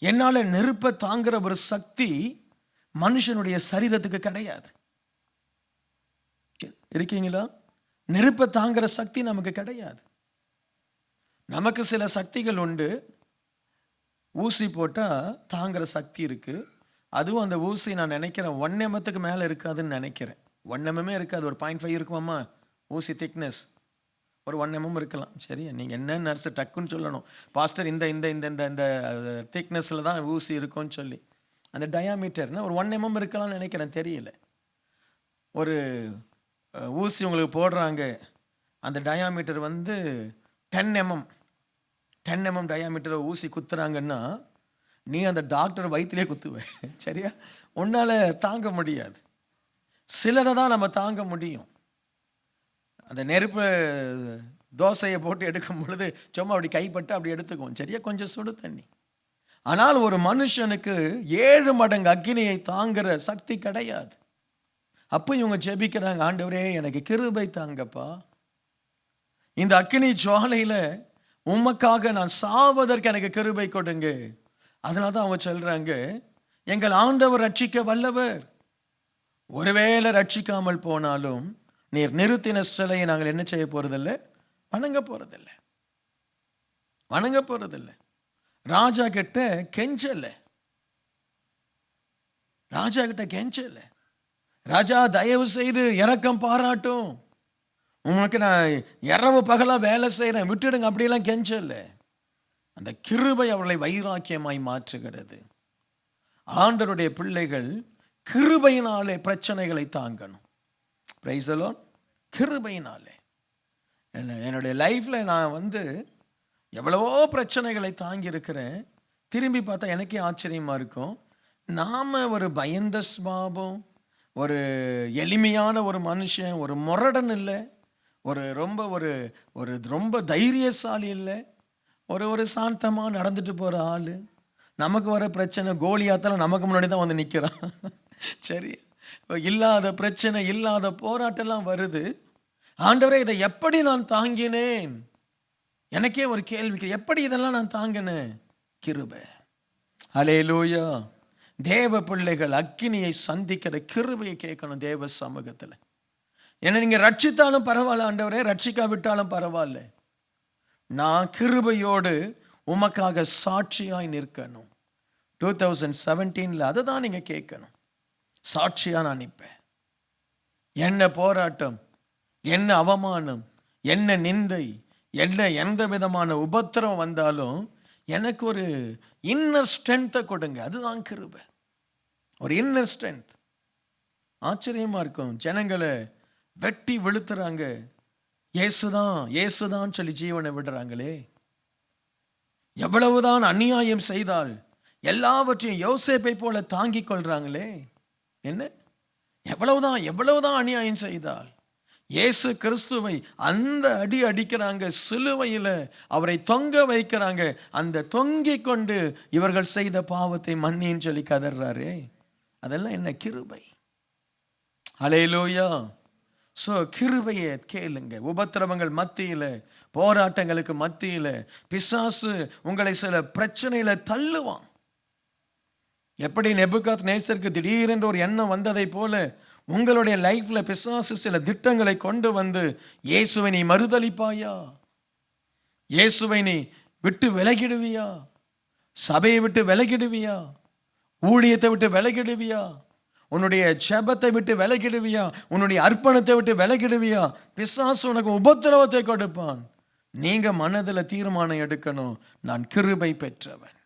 என்னால நெருப்பை தாங்குற ஒரு சக்தி மனுஷனுடைய சரீரத்துக்கு கிடையாது. இருக்கீங்களா? நெருப்பை தாங்குற சக்தி நமக்கு கிடையாது. நமக்கு சில சக்திகள் உண்டு. ஊசி போட்டா தாங்குற சக்தி இருக்கு. அதுவும் அந்த ஊசி நான் நினைக்கிறேன் 1 mm மேல இருக்காதுன்னு நினைக்கிறேன். 1 mm இருக்காது, ஒரு 0.5 இருக்குமாம்மா ஊசி திக்னஸ். ஒரு 1 mm இருக்கலாம். சரி, நீங்க என்ன நர்ஸ் டக்குன்னு சொல்லணும், பாஸ்டர் இந்த இந்த இந்த இந்த இந்த திக்னஸ்ல தான் ஊசி இருக்கும்னு சொல்லி. அந்த டயாமீட்டர்னா ஒரு 1 mm இருக்கலாம்னு நினைக்கிறேன், தெரியல. ஒரு ஊசி உங்களுக்கு போடுறாங்க, அந்த டயாமீட்டர் 10 mm டயாமீட்டர் ஊசி குத்துறாங்கன்னா நீ அந்த டாக்டர் வயிற்றிலே குத்துவ. சரியா? உன்னால தாங்க முடியாது. சிலரை தான் நம்ம தாங்க முடியும். அந்த நெருப்பு தோசையை போட்டு எடுக்கும் பொழுது சும்மா அப்படி கைப்பட்டு அப்படி எடுத்துக்குவோம். சரியா? கொஞ்சம் சுடு தண்ணி. ஆனால் ஒரு மனுஷனுக்கு 7 மடங்கு அக்கினியை தாங்குற சக்தி கிடையாது. அப்போ இவங்க ஜெபிக்கிறாங்க, ஆண்டவரே எனக்கு கிருபை தாங்கப்பா, இந்த அக்கினி ஜுவாலையில உமக்காக நான் சாவதற்கு எனக்கு கிருபை கொடுங்க. அதனால தான் அவங்க சொல்றாங்க, எங்கள் ஆண்டவர் ரட்சிக்க வல்லவர். ஒருவேளை ரட்சிக்காமல் போனாலும் நீர் நிறுத்தின சிலையை நாங்கள் என்ன செய்ய போறதில்லை? வணங்க போறதில்லை, வணங்க போறதில்லை. ராஜா கிட்ட கெஞ்சல, ராஜா கிட்ட கெஞ்சல. ராஜா தயவு செய்து இரக்கம் பாராட்டும், உனக்கு நான் இரவு பகலா வேலை செய்யறேன், விட்டுடுங்க, அப்படியெல்லாம் கெஞ்சல. அந்த கிருபை அவர்களை வைராக்கியமாய் மாற்றுகிறது. ஆண்டவருடைய பிள்ளைகள் கிருபையினாலே பிரச்சனைகளை தாங்கணும். Price the Lord. கிருபையினாலே. என்னுடைய லைஃப்ல நான் எவ்வளவோ பிரச்சனைகளை தாங்கி இருக்கிறேன். திரும்பி பார்த்தா எனக்கே ஆச்சரியமா இருக்கும். நாம ஒரு பயந்த ஸ்வாபம், ஒரு எளிமையான ஒரு மனுஷன், ஒரு முரடன் இல்லை, ரொம்ப தைரியசாலி இல்லை. ஒரு சாந்தமாக நடந்துட்டு போகிற ஆள், நமக்கு வர பிரச்சனை கோலியாத்தால நமக்கு முன்னாடி தான் வந்து நிற்கிறான். சரி, இல்லாத பிரச்சனை இல்லாத போராட்டம்லாம் வருது. ஆண்டவரே இதை எப்படி நான் தாங்கினேன்? எனக்கே ஒரு கேள்வி, எப்படி இதெல்லாம் நான் தாங்கினேன்? கிருபை. ஹல்லேலூயா. தேவ பிள்ளைகள் அக்கினியை சந்திக்கிற கிருபையை கேட்கணும் தேவ சமூகத்தில். என்ன நீங்கள் ரட்சித்தாலும் பரவாயில்ல ஆண்டவரே, ரட்சிக்காவிட்டாலும் பரவாயில்ல, நான் கிருபையோடு உமக்காக சாட்சியாய் நிற்கணும். 2017 அதை தான் நீங்கள் கேட்கணும். சாட்சியாக நான் நிற்பேன். என்ன போராட்டம், என்ன அவமானம், என்ன நிந்தை, என்ன எந்த விதமான உபத்திரம் வந்தாலும் எனக்கு ஒரு இன்னர் ஸ்ட்ரென்த்தை கொடுங்க. அதுதான் கிருபை, ஒரு இன்னர் ஸ்ட்ரென்த். ஆச்சரியமாக இருக்கும், ஜனங்களை வெட்டி வெளுத்துறாங்க, இயேசுதான் இயேசுதான் சொல்லி ஜீவனை விடுறாங்களே. எவ்வளவுதான் அநியாயம் செய்தால் எல்லாவற்றையும் யோசேப்பை போல தாங்கிக் கொள்றாங்களே. என்ன எவ்வளவுதான் அநியாயம் செய்தால் இயேசு கிறிஸ்துவை அந்த அடி அடிக்கிறாங்க, சிலுவையில் அவரை தொங்க வைக்கிறாங்க. அந்த தொங்கிக் கொண்டு இவர்கள் செய்த பாவத்தை மன்னின்னு சொல்லி கதறாரே, அதெல்லாம் என்ன கிருபை. ஹல்லேலூயா. ஸோ கிருபையை கேளுங்க. உபத்திரவங்கள் மத்தியில், போராட்டங்களுக்கு மத்தியில் பிசாசு உங்களை சில பிரச்சனையில தள்ளுவான். எப்படி நேபுகாத்நேசருக்கு திடீரென்று ஒரு எண்ணம் வந்ததை போல உங்களுடைய லைஃப்ல பிசாசு சில திட்டங்களை கொண்டு வந்து, இயேசுவை நீ மறுதலிப்பாயா, இயேசுவை நீ விட்டு விலகிடுவியா, சபையை விட்டு விலகிடுவியா, ஊழியத்தை விட்டு விலகிடுவியா, உன்னுடைய ஜெபத்தை விட்டு விலகிடுவியா, உன்னுடைய அர்ப்பணத்தை விட்டு விலகிடுவியா, பிசாசு உனக்கு உபத்திரவத்தை கொடுப்பான். நீங்க மனதில் தீர்மானம் எடுக்கணும், நான் கிருபை பெற்றவன்.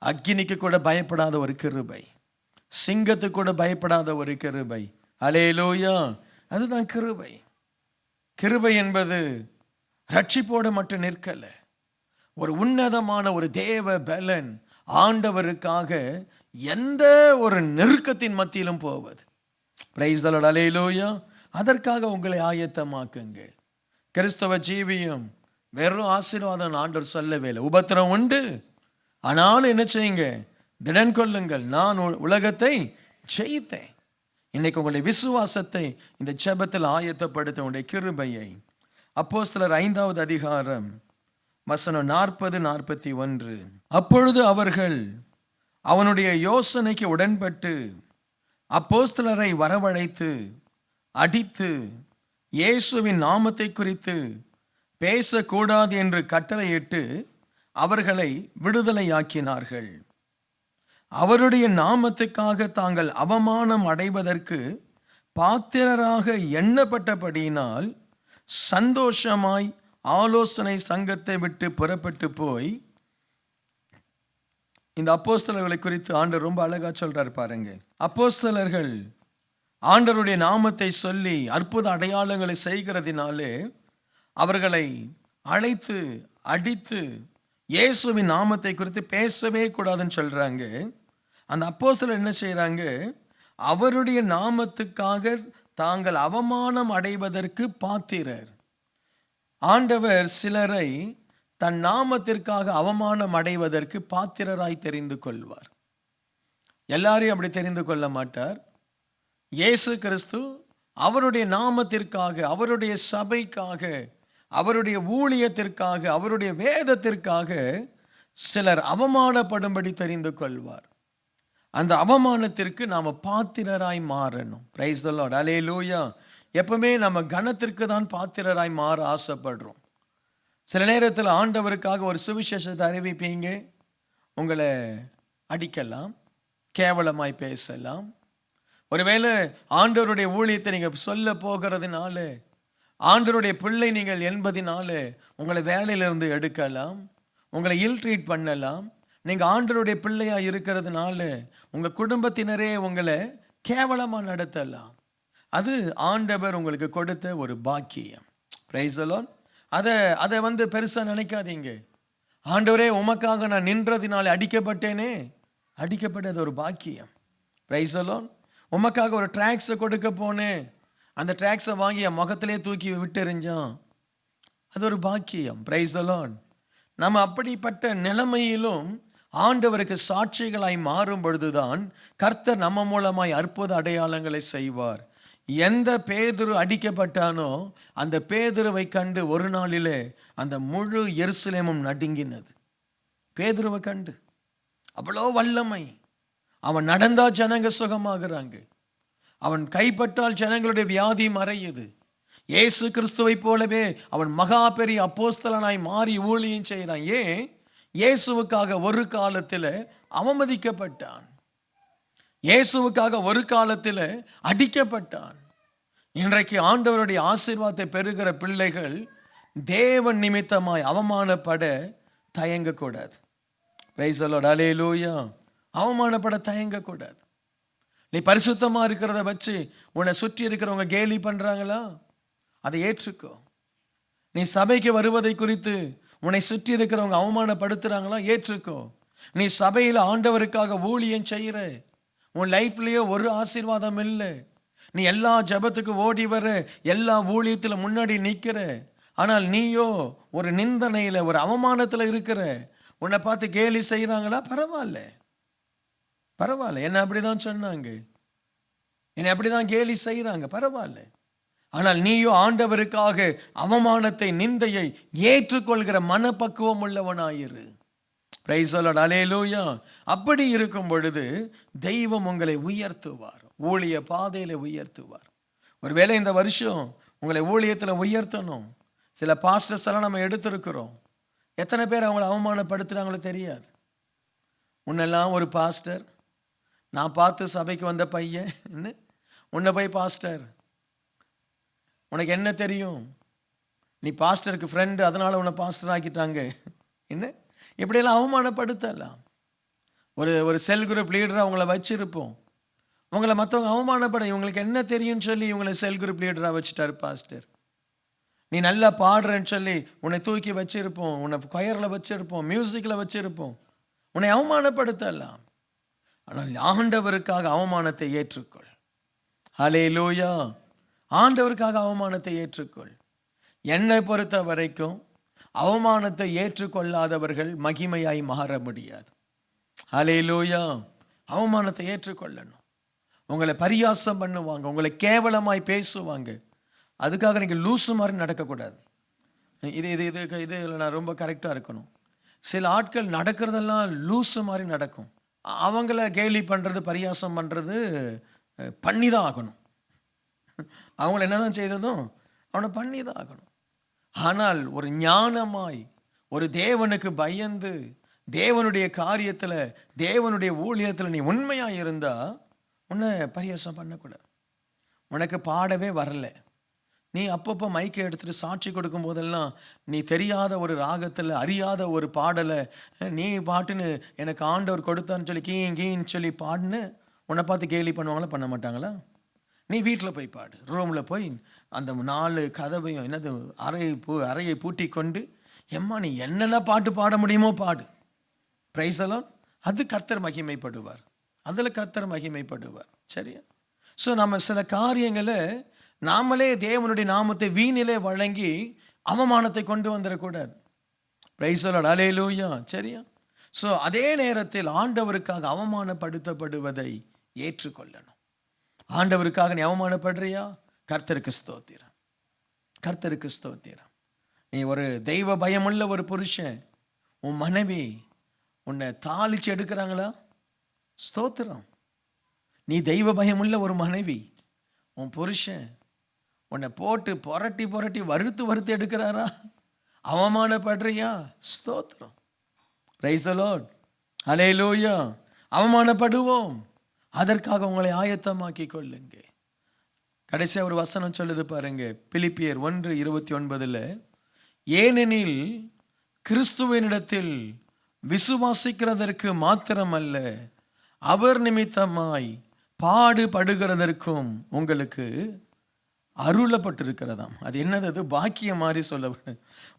அக்கினிக்கு கூட பயப்படாத ஒரு கிருபை, சிங்கத்துக்கு கூட பயப்படாத ஒரு கிருபை. ஹல்லேலூயா. அதுதான் கிருபை. கிருபை என்பது ரட்சிப்போடு மட்டும் நிற்கல, ஒரு உன்னதமான ஒரு தேவ பலன். ஆண்டவருக்காக எந்த ஒரு நெருக்கத்தின் மத்தியிலும் போவது. Praise the lord. ஹல்லேலூயா. அதற்காக உங்களை ஆயத்தமாக்குங்க. கிறிஸ்தவ ஜீவியம் வெறும் ஆசீர்வாதம் ஆண்டவர் சொல்லவே இல்லை. உபத்திரம் உண்டு, ஆனாலும் என்ன செய்யுங்க, திடன் கொள்ளுங்கள், நான் உலகத்தை ஜெயித்தேன். இன்னைக்கு உங்களுடைய விசுவாசத்தை இந்த ஜெபத்தில் ஆயத்தப்படுத்த உங்களுடைய கிருபையை. அப்போஸ்தலர் 5வது அதிகாரம் வசனம் 40-41. அப்பொழுது அவர்கள் அவனுடைய யோசனைக்கு உடன்பட்டு அப்போஸ்தலரை வரவழைத்து அடித்து இயேசுவின் நாமத்தை குறித்து பேசக்கூடாது என்று கட்டளையிட்டு அவர்களை விடுதலையாக்கினார்கள். அவருடைய நாமத்துக்காக தாங்கள் அவமானம் அடைவதற்கு பாத்திரராக எண்ணப்பட்டபடியினால் சந்தோஷமாய் ஆலோசனை சங்கத்தை விட்டு புறப்பட்டு போய், இந்த அப்போஸ்தலர்களை குறித்து ஆண்டவர் ரொம்ப அழகா சொல்றார் பாருங்க. அப்போஸ்தலர்கள் ஆண்டவருடைய நாமத்தை சொல்லி அற்புத அடையாளங்களை செய்கிறதினாலே அவர்களை அழைத்து அடித்து இயேசுவின் நாமத்தை குறித்து பேசவே கூடாதுன்னு சொல்றாங்க. அந்த அப்போஸ்தலர் என்ன செய்யறாங்க, அவருடைய நாமத்துக்காக தாங்கள் அவமானம் அடைவதற்கு பாத்திரர். ஆண்டவர் சிலரை தன் நாமத்திற்காக அவமானம் அடைவதற்கு பாத்திரராய் தெரிந்து கொள்வார். எல்லாரையும் அப்படி தெரிந்து கொள்ள மாட்டார். இயேசு கிறிஸ்து அவருடைய நாமத்திற்காக, அவருடைய சபைக்காக, அவருடைய ஊழியத்திற்காக, அவருடைய வேதத்திற்காக சிலர் அவமானப்படும்படி தெரிந்து கொள்வார். அந்த அவமானத்திற்கு நாம பாத்திரராய் மாறணும். Praise the lord. ஹல்லேலூயா. எப்பவுமே நம்ம கனத்திற்கு தான் பாத்திரராய் மாற ஆசைப்படுறோம். சில நேரத்தில் ஆண்டவருக்காக ஒரு சுவிசேஷத்தை அறிவிப்பீங்க, உங்களை அடிக்கலாம், கேவலமாய் பேசலாம். ஒருவேளை ஆண்டவருடைய ஊழியத்தை நீங்கள் சொல்ல போகிறதுனால, ஆண்டவருடைய பிள்ளை நீங்கள் என்பதினால உங்களை வேலையிலிருந்து எடுக்கலாம், உங்களை இல்ட்ரீட் பண்ணலாம். நீங்கள் ஆண்டவருடைய பிள்ளையாக இருக்கிறதுனால உங்கள் குடும்பத்தினரே உங்களை கேவலமாக நடத்தலாம். அது ஆண்டவர் உங்களுக்கு கொடுத்த ஒரு பாக்கியம். Price the Lord. அதை பெருசாக நினைக்காதீங்க. ஆண்டவரே உமக்காக நான் நின்றதினால அடிக்கப்பட்டேனே, அடிக்கப்பட்டது ஒரு பாக்கியம். Price the Lord. உமக்காக ஒரு ட்ராக்ஸை கொடுக்க போனேன், அந்த ட்ராக்ஸை வாங்கி என் முகத்திலே தூக்கி விட்டெறிஞ்சான், அது ஒரு பாக்கியம். Price the Lord. நம்ம அப்படிப்பட்ட நிலைமையிலும் ஆண்டவருக்கு சாட்சிகளாய் மாறும் பொழுதுதான் கர்த்தர் நம்ம மூலமாய் அற்புத அடையாளங்களை செய்வார். எந்த பேதுரு அடிக்கப்பட்டானோ அந்த பேதுருவை கண்டு ஒரு நாளிலே அந்த முழு எருசலேமும் நடுங்கினது. பேதுருவை கண்டு அவ்வளோ வல்லமை. அவன் நடந்தா ஜனங்க சுகமாகறாங்க, அவன் கைப்பட்டால் ஜனங்களுடைய வியாதி மறையுது. இயேசு கிறிஸ்துவை போலவே அவன் மகா பெரிய அப்போஸ்தலனாய் மாறி ஊழியம் செய்கிறான். ஏன்? இயேசுவுக்காக ஒரு காலத்தில் அவமதிக்கப்பட்டான், இயேசுவுக்காக ஒரு காலத்தில் அடிக்கப்பட்டான். இன்றைக்கு ஆண்டவருடைய ஆசீர்வாதத்தை பெறுகிற பிள்ளைகள் தேவன் நிமித்தமாய் அவமானப்பட தயங்கக்கூடாது. பிரைஸ் தி லார்ட், அல்லேலூயா. அவமானப்பட தயங்கக்கூடாது. நீ பரிசுத்தமா இருக்கிறத வச்சு உன்னை சுற்றி இருக்கிறவங்க கேலி பண்றாங்களா, அதை ஏற்றுக்கோ. நீ சபைக்கு வருவதை குறித்து உன்னை சுற்றி இருக்கிறவங்க அவமானப்படுத்துறாங்களா, ஏற்றுக்கோ. நீ சபையில் ஆண்டவருக்காக ஊழியம் செய்கிற, உன் லைஃப்லயோ ஒரு ஆசீர்வாதம் இல்லை. நீ எல்லா ஜெபத்துக்கு ஓடி வர, எல்லா ஊழியத்தில் முன்னாடி நிற்கிற, ஆனால் நீயோ ஒரு நிந்தனையில் ஒரு அவமானத்தில் இருக்கிற. உன்னை பார்த்து கேலி செய்கிறாங்களா, பரவாயில்ல பரவாயில்ல, என்ன அப்படிதான் சொன்னாங்க, என்னை அப்படிதான் கேலி செய்கிறாங்க, பரவாயில்ல. ஆனால் நீயோ ஆண்டவருக்காக அவமானத்தை நிந்தையை ஏற்றுக்கொள்கிற மனப்பக்குவம் உள்ளவனாயிரு. பிரைஸ் தி லார்ட், அல்லேலூயா. அப்படி இருக்கும் பொழுது தெய்வம் உங்களை உயர்த்துவார், ஊழிய பாதையில உயர்த்துவார். ஒருவேளை இந்த வருஷம் உங்களை ஊழியத்தில் உயர்த்தணும். சில பாஸ்டர்ஸ் எல்லாம் நம்ம எடுத்திருக்கிறோம். எத்தனை பேர் அவங்கள அவமானப்படுத்துகிறாங்களோ தெரியாது. முன்னெல்லாம் ஒரு பாஸ்டர், நான் பார்த்து சபைக்கு வந்த பையன், உன்னை போய் பாஸ்டர், உனக்கு என்ன தெரியும், நீ பாஸ்டருக்கு ஃப்ரெண்டு, அதனால உன்னை பாஸ்டர் ஆக்கிட்டாங்க, என்ன இப்படியெல்லாம் அவமானப்படுத்தலாம். ஒரு செல் குரூப் லீடராக அவங்கள வச்சிருப்போம். உங்களை மற்றவங்க அவமானப்பட, இவங்களுக்கு என்ன தெரியும்னு சொல்லி இவங்களை செல் குரூப் லீடராக வச்சுட்டாரு பாஸ்டர். நீ நல்லா பாடுறேன்னு சொல்லி உன்னை தூக்கி வச்சிருப்போம், உன்னை கொயரில் வச்சிருப்போம், மியூசிக்கில் வச்சிருப்போம், உன்னை அவமானப்படுத்தலாம். ஆனால் ஆண்டவருக்காக அவமானத்தை ஏற்றுக்கொள். ஹல்லேலூயா. ஆண்டவருக்காக அவமானத்தை ஏற்றுக்கொள். என்னை பொறுத்த வரைக்கும் அவமானத்தை ஏற்றுக்கொள்ளாதவர்கள் மகிமையாய் மாற முடியாது. ஹல்லேலூயா. அவமானத்தை ஏற்றுக்கொள்ளணும். உங்களை பரியாசம் பண்ணுவாங்க, உங்களை கேவலமாய் பேசுவாங்க, அதுக்காக நீங்கள் லூசு மாதிரி நடக்கக்கூடாது. இது நான் ரொம்ப கரெக்டாக இருக்கணும். சில ஆட்கள் நடக்கிறதெல்லாம் லூசு மாதிரி நடக்கும். அவங்கள கேலி பண்ணுறது, பரியாசம் பண்ணுறது பண்ணி தான் ஆகணும். அவங்கள என்ன தான் செய்ததும் அவனை பண்ணி தான் ஆகணும். ஆனால் ஒரு ஞானமாய், ஒரு தேவனுக்கு பயந்து, தேவனுடைய காரியத்தில், தேவனுடைய ஊழியத்தில் நீ உண்மையாக இருந்தால் உன்னை பரியாசம் பண்ணக்கூடாது. உனக்கு பாடவே வரல, நீ அப்பப்போ மைக்கை எடுத்துகிட்டு சாட்சி கொடுக்கும் போதெல்லாம் நீ தெரியாத ஒரு ராகத்தில், அறியாத ஒரு பாடலை நீ பாட்டுன்னு எனக்கு ஆண்டவர் கொடுத்தான்னு சொல்லி கீன்னு சொல்லி பாடுன்னு உன்னை பார்த்து கேலி பண்ணுவாங்களா, பண்ண மாட்டாங்களா? நீ வீட்டில் போய் பாடு, ரூமில் போய் அந்த 4 கதவையும் என்னது அறையை பூட்டி கொண்டு, எம்மா நீ என்னென்ன பாட்டு பாட முடியுமோ பாடு. Price the Lord. அது கர்த்தர் மகிமைப்படுவார், அதில் கர்த்தர் மகிமைப்படுவார். சரியா? ஸோ நம்ம சில காரியங்களை நாமளே தேவனுடைய நாமத்தை வீணிலே வழங்கி அவமானத்தை கொண்டு வந்துடக்கூடாது. பிரைஸ் தி லார்ட், அல்லேலூயா. சரியா? ஸோ அதே நேரத்தில் ஆண்டவருக்காக அவமானப்படுத்தப்படுவதை ஏற்றுக்கொள்ளணும். ஆண்டவருக்காக நீ அவமானப்படுறியா, கர்த்தருக்கு ஸ்தோத்திரம், கர்த்தருக்கு ஸ்தோத்திரம். நீ ஒரு தெய்வ பயமுள்ள ஒரு புருஷன், உன் மனைவி உன்னை தாளிச்சு எடுக்கிறாங்களா, ஸ்தோத்திரம். நீ தெய்வ பயமுள்ள ஒரு மனைவி, உன் புருஷன் உன்னை போட்டு புரட்டி புரட்டி வறுத்து எடுக்கிறாரா, அவமானப்படுறியா, ஸ்தோத்திரம். பிரைஸ் தி லார்ட், அல்லேலூயா. அவமானப்படுவோம், அதற்காக உங்களை ஆயத்தமாக்கி கொள்ளுங்க. கடைசியாக ஒரு வசனம் சொல்லுது பாருங்க, பிலிப்பியர் 1:29, ஏனெனில் கிறிஸ்துவினிடத்தில் விசுவாசிக்கிறதற்கு மாத்திரமல்ல, அவர் நிமித்தமாய் பாடுபடுகிறதற்கும் உங்களுக்கு அருளப்பட்டிருக்கிறதாம். அது என்னது? அது பாக்கியம் மாதிரி சொல்ல,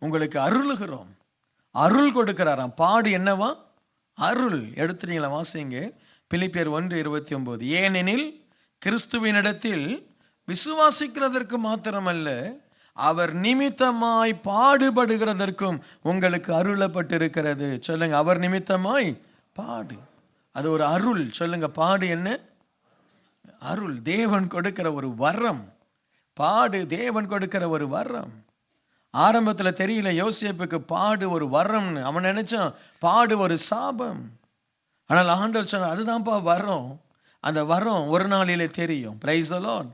உங்களுக்கு அருளுகிறோம், அருள் கொடுக்கிறாராம். பாடு என்னவா? அருள். எடுத்துட்டீங்களா? வாசிங்க பிலிப்பியர் 1:29. ஏனெனில் கிறிஸ்துவினிடத்தில் விசுவாசிக்கிறதற்கு மாத்திரமல்ல, அவர் நிமித்தமாய் பாடுபடுகிறதற்கும் உங்களுக்கு அருளப்பட்டிருக்கிறது. சொல்லுங்க, அவர் நிமித்தமாய் பாடு. அது ஒரு அருள். சொல்லுங்க, பாடு என்ன? அருள். தேவன் கொடுக்கிற ஒரு வரம். பாடு தேவன் கொடுக்கிற ஒரு வரம். ஆரம்பத்தில் தெரியல யோசேப்புக்கு பாடு ஒரு வரம்னு. அவன் நினைச்சான் பாடு ஒரு சாபம். ஆனால் ஆண்டவர் சொன்னார், அதுதான்ப்பா வரம். அந்த வரம் ஒரு நாளிலே தெரியும். Price the Lord.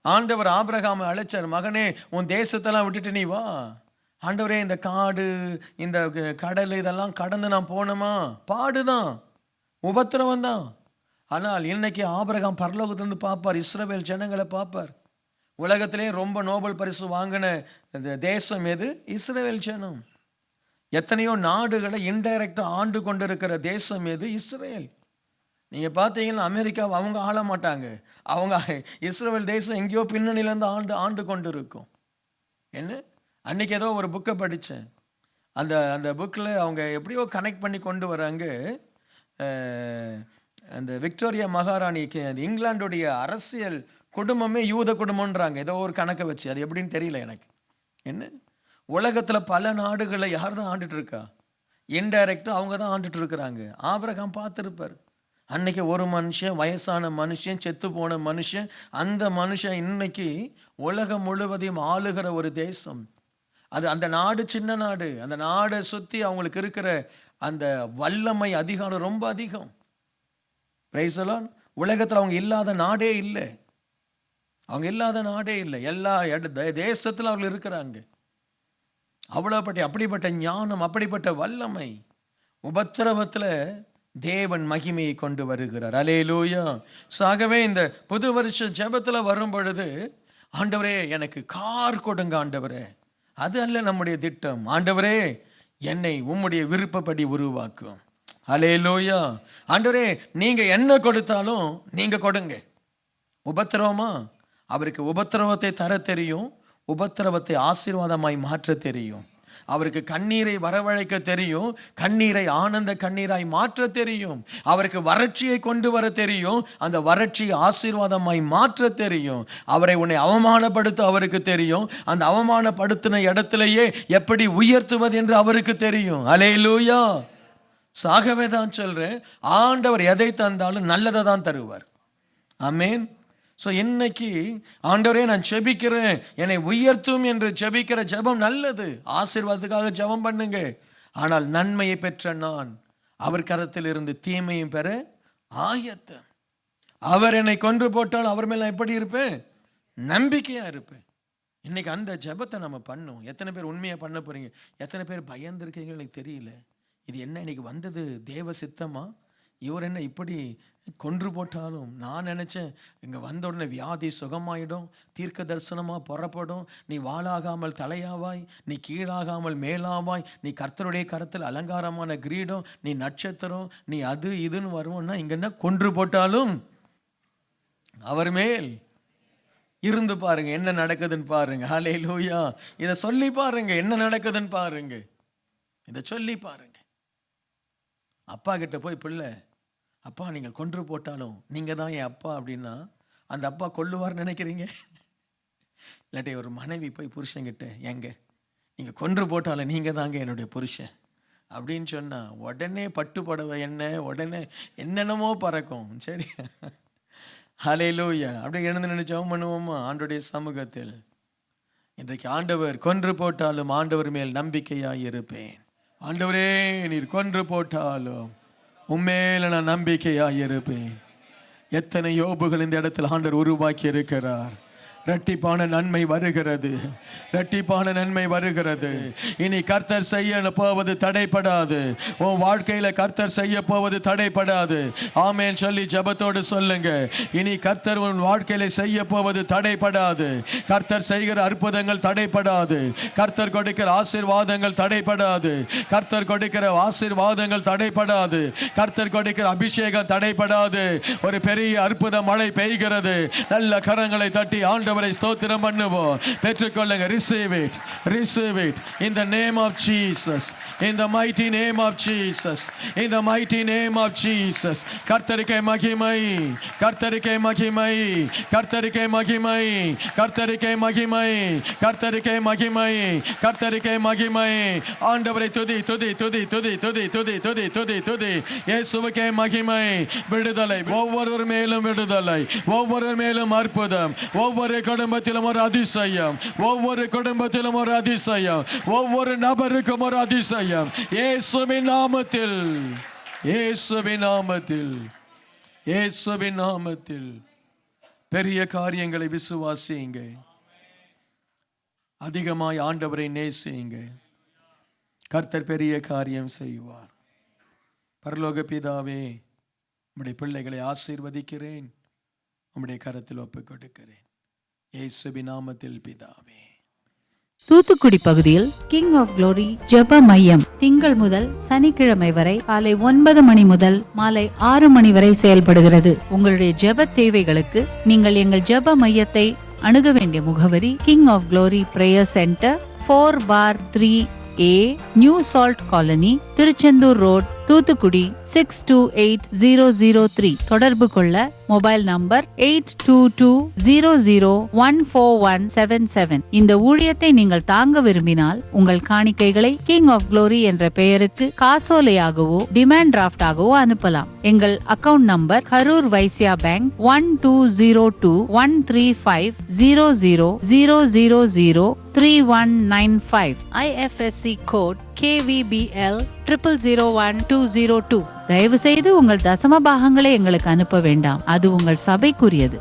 ஆண்டவர் ஆபிரகாமை அழைச்சார், மகனே உன் தேசத்தெல்லாம் விட்டுட்டு நீ வா. ஆண்டவரே, இந்த காடு இந்த கடல் இதெல்லாம் கடந்து நான் போனோமா? பாடுதான், உபத்திரவம் தான். ஆனால் இன்னைக்கு ஆபிரகாம் பரலோகத்திலிருந்து பார்ப்பார், இஸ்ரவேல் ஜனங்களை பார்ப்பார். உலகத்திலே ரொம்ப நோபல் பரிசு வாங்கின தேசம் எது? இஸ்ரவேல் ஜனம். எத்தனையோ நாடுகளை இன்டைரக்டாக ஆண்டு கொண்டிருக்கிற தேசம் எது? இஸ்ரேல். நீங்கள் பார்த்தீங்கன்னா அமெரிக்காவை அவங்க ஆள மாட்டாங்க. அவங்க இஸ்ரேல் தேசம் எங்கேயோ பின்னணியிலேருந்து ஆண்டு கொண்டு இருக்கும். என்ன, அன்றைக்கி ஏதோ ஒரு புக்கை படித்தேன். அந்த புக்கில் அவங்க எப்படியோ கனெக்ட் பண்ணி கொண்டு வராங்க. அந்த விக்டோரியா மகாராணிக்கு இங்கிலாந்துடைய அரசியல் குடும்பமே யூத குடும்பம்ன்றாங்க. ஏதோ ஒரு கணக்கை வச்சு, அது எப்படின்னு தெரியல எனக்கு. என்ன, உலகத்தில் பல நாடுகளை யார் தான் ஆண்டுட்டு இருக்கா? இன்டைரக்டாக அவங்க தான் ஆண்டுட்டு இருக்கிறாங்க. ஆபிரகாம் பார்த்துருப்பார். அன்னைக்கு ஒரு மனுஷன், வயசான மனுஷன், செத்து போன மனுஷன், அந்த மனுஷன் இன்னைக்கு உலகம் முழுவதையும் ஆளுகிற ஒரு தேசம். அந்த நாடு சின்ன நாடு. அந்த நாடை சுற்றி அவங்களுக்கு இருக்கிற அந்த வல்லமை, அதிகாரம் ரொம்ப அதிகம். Price the Lord. உலகத்தில் அவங்க இல்லாத நாடே இல்லை. அவங்க இல்லாத நாடே இல்லை. எல்லா தேசத்தில் அவர்கள் இருக்கிறாங்க. அப்படிப்பட்ட ஞானம், அப்படிப்பட்ட வல்லமை. உபத்திரவத்தில் தேவன் மகிமையை கொண்டு வருகிறார். அல்லேலூயா. ஆகவே இந்த புது வருஷ ஜெபத்தில் வரும் பொழுது, ஆண்டவரே எனக்கு கார் கொடுங்க ஆண்டவரே, அது அல்ல நம்முடைய திட்டம். ஆண்டவரே என்னை உம்முடைய விருப்பப்படி உருவாக்கும். அல்லேலூயா. ஆண்டவரே நீங்க என்ன கொடுத்தாலும் நீங்க கொடுங்க. உபத்திரவமா? அவருக்கு உபத்திரவத்தை தர தெரியும், உபத்திரவத்தை ஆசீர்வாதமாய் மாற்ற தெரியும். அவருக்கு கண்ணீரை வரவழைக்க தெரியும், கண்ணீரை ஆனந்த கண்ணீராய் மாற்ற தெரியும். அவருக்கு வறட்சியை கொண்டு வர தெரியும், அந்த வறட்சியை ஆசீர்வாதமாய் மாற்ற தெரியும். அவரை உன்னை அவமானப்படுத்த அவருக்கு தெரியும், அந்த அவமானப்படுத்தின இடத்திலேயே எப்படி உயர்த்துவது என்று அவருக்கு தெரியும். அல்லேலூயா. சாகவே தான் சொல்றேன், ஆண்டவர் எதை தந்தாலும் நல்லதை தான் தருவார். ஆமென். ஸோ இன்னைக்கு ஆண்டவரே நான் ஜெபிக்கிறேன், என்னை உயர்த்தும் என்று ஜெபிக்கிற ஜெபம் நல்லது. ஆசீர்வாதத்துக்காக ஜெபம் பண்ணுங்க. ஆனால் நன்மையை பெற்ற நான் அவர் கரத்தில் இருந்து தீமையும் பெற ஆயத்தம். அவர் என்னை கொன்று போட்டால் அவர் மேல நான் எப்படி இருப்பேன்? நம்பிக்கையா இருப்பேன். இன்னைக்கு அந்த ஜெபத்தை நம்ம பண்ணோம். எத்தனை பேர் உண்மையா பண்ண போறீங்க? எத்தனை பேர் பயந்துருக்கீங்க? எனக்கு தெரியல. இது என்ன இன்னைக்கு வந்தது தேவ சித்தமா? இவர் என்ன இப்படி கொன்று போட்டாலும்? நான் நினச்சேன் இங்கே வந்த உடனே வியாதி சுகமாயிடும், தீர்க்க தரிசனமாக புறப்படும், நீ வாளாகாமல் தலையாவாய், நீ கீழாகாமல் மேலாவாய், நீ கர்த்தருடைய கரத்தில் அலங்காரமான கிரீடம், நீ நட்சத்திரம், நீ அது இதுன்னு வருவோம்னா, இங்கே என்ன கொன்று போட்டாலும் அவர் மேல் இருந்து பாருங்க என்ன நடக்குதுன்னு பாருங்க. ஹல்லேலூயா. இதை சொல்லி பாருங்க என்ன நடக்குதுன்னு பாருங்க. இதை சொல்லி பாருங்க. அப்பா கிட்ட போய் பிள்ளை, அப்பா நீங்கள் கொன்று போட்டாலும் நீங்கள் தான் என் அப்பா அப்படின்னா அந்த அப்பா கொல்லுவார்னு நினைக்கிறீங்க? இல்லாட்டி ஒரு மனைவி போய் புருஷன்கிட்ட, எங்க நீங்கள் கொன்று போட்டாலும் நீங்கள் தாங்க என்னுடைய புருஷன் அப்படின்னு சொன்னால் உடனே பட்டு புடவை என்ன, உடனே என்னென்னமோ பறக்கும். சரி, ஹல்லேலூயா. அப்படியே எழுந்து நின்று ஜெபம் பண்ணுவோமா ஆண்டவருடைய சமூகத்தில்? இன்றைக்கு ஆண்டவர் கொன்று போட்டாலும் ஆண்டவர் மேல் நம்பிக்கையாக இருப்பேன். ஆண்டவரே நீர் கொன்று போட்டாலும் உண்மையில நான் நம்பிக்கையாக இருப்பேன். எத்தனை யோபுகள் இந்த இடத்தில் ஆண்டவர் உருவாக்கி இருக்கிறார். இரட்டிப்பான நன்மை வருகிறது, இரட்டிப்பான நன்மை வருகிறது. இனி கர்த்தர் செய்ய போவது தடைப்படாது. உன் வாழ்க்கையில கர்த்தர் செய்ய போவது தடைப்படாது. ஆமென் சொல்லி ஜெபத்தோடு சொல்லுங்க. இனி கர்த்தர் உன் வாழ்க்கையில செய்ய போவது தடைப்படாது. கர்த்தர் செய்கிற அற்புதங்கள் தடைப்படாது. கர்த்தர் கொடுக்கிற ஆசீர்வாதங்கள் தடைப்படாது. கர்த்தர் கொடுக்கிற ஆசீர்வாதங்கள் தடைப்படாது. கர்த்தர் கொடுக்கிற அபிஷேகம் தடைப்படாது. ஒரு பெரிய அற்புத மழை பெய்கிறது. நல்ல கரங்களை தட்டி ஆண்டவர் ஆண்டவரை ஸ்தோத்திரம் பண்ணுவோம். பெற்றுக்கொள்ளுங்க. Receive it, receive it in the name of Jesus, in the mighty name of Jesus, in the mighty name of Jesus. கர்த்தருக்கே மகிமை, கர்த்தருக்கே மகிமை, கர்த்தருக்கே மகிமை, கர்த்தருக்கே மகிமை, கர்த்தருக்கே மகிமை, கர்த்தருக்கே மகிமை. ஆண்டவரை துதி துதி துதி துதி துதி துதி துதி துதி துதி. இயேசுவுக்கே மகிமை. விடுதலை, ஒவ்வொரு மேலும் விடுதலை, ஒவ்வொரு மேலும் அற்புதம், ஒவ்வொரு குடும்பத்திலும் ஒரு அதிசயம், ஒவ்வொரு குடும்பத்திலும் ஒரு அதிசயம், ஒவ்வொரு நபருக்கும் ஒரு அதிசயம். இயேசுவின் நாமத்தில், இயேசுவின் நாமத்தில், இயேசுவின் நாமத்தில் பெரிய காரியங்களை விசுவாசியுங்க. அதிகமாய் ஆண்டவரை நேசியுங்க. கர்த்தர் பெரிய காரியம் செய்வார். பரலோக பிதாவே, உம்முடைய பிள்ளைகளை ஆசீர்வதிக்கிறேன், உம்முடைய கரத்தில் ஒப்புக் கொடுக்கிறேன். இயேசுவின் நாமத்தில் பிதாவே. தூத்துக்குடி பகுதியில் கிங் ஆஃப் குளோரி ஜெப மையம் திங்கள் முதல் சனிக்கிழமை வரை காலை 9 மணி முதல் மாலை 6 மணி வரை செயல்படுகிறது. உங்களுடைய ஜெப தேவைகளுக்கு நீங்கள் எங்கள் ஜெப மையத்தை அணுக வேண்டிய முகவரி king of glory prayer centre, 4/3A, new salt colony, Tiruchendur road, Thoothukudi 628003. தொடர்பு கொள்ள மொபைல் நம்பர் 8220014177. இந்த ஊழியத்தை நீங்கள் தாங்க விரும்பினால் உங்கள் காணிக்கைகளை கிங் ஆஃப் குளோரி என்ற பெயருக்கு காசோலையாகவோ டிமாண்ட் டிராஃப்டாகவோ அனுப்பலாம். எங்கள் account number Karur Vysya bank 1203135000003195. IFSC code KVBL 0001-202. தயவு செய்து உங்கள் தசம பாகங்களை எங்களுக்கு அனுப்ப வேண்டாம், அது உங்கள் சபைக்குரியது.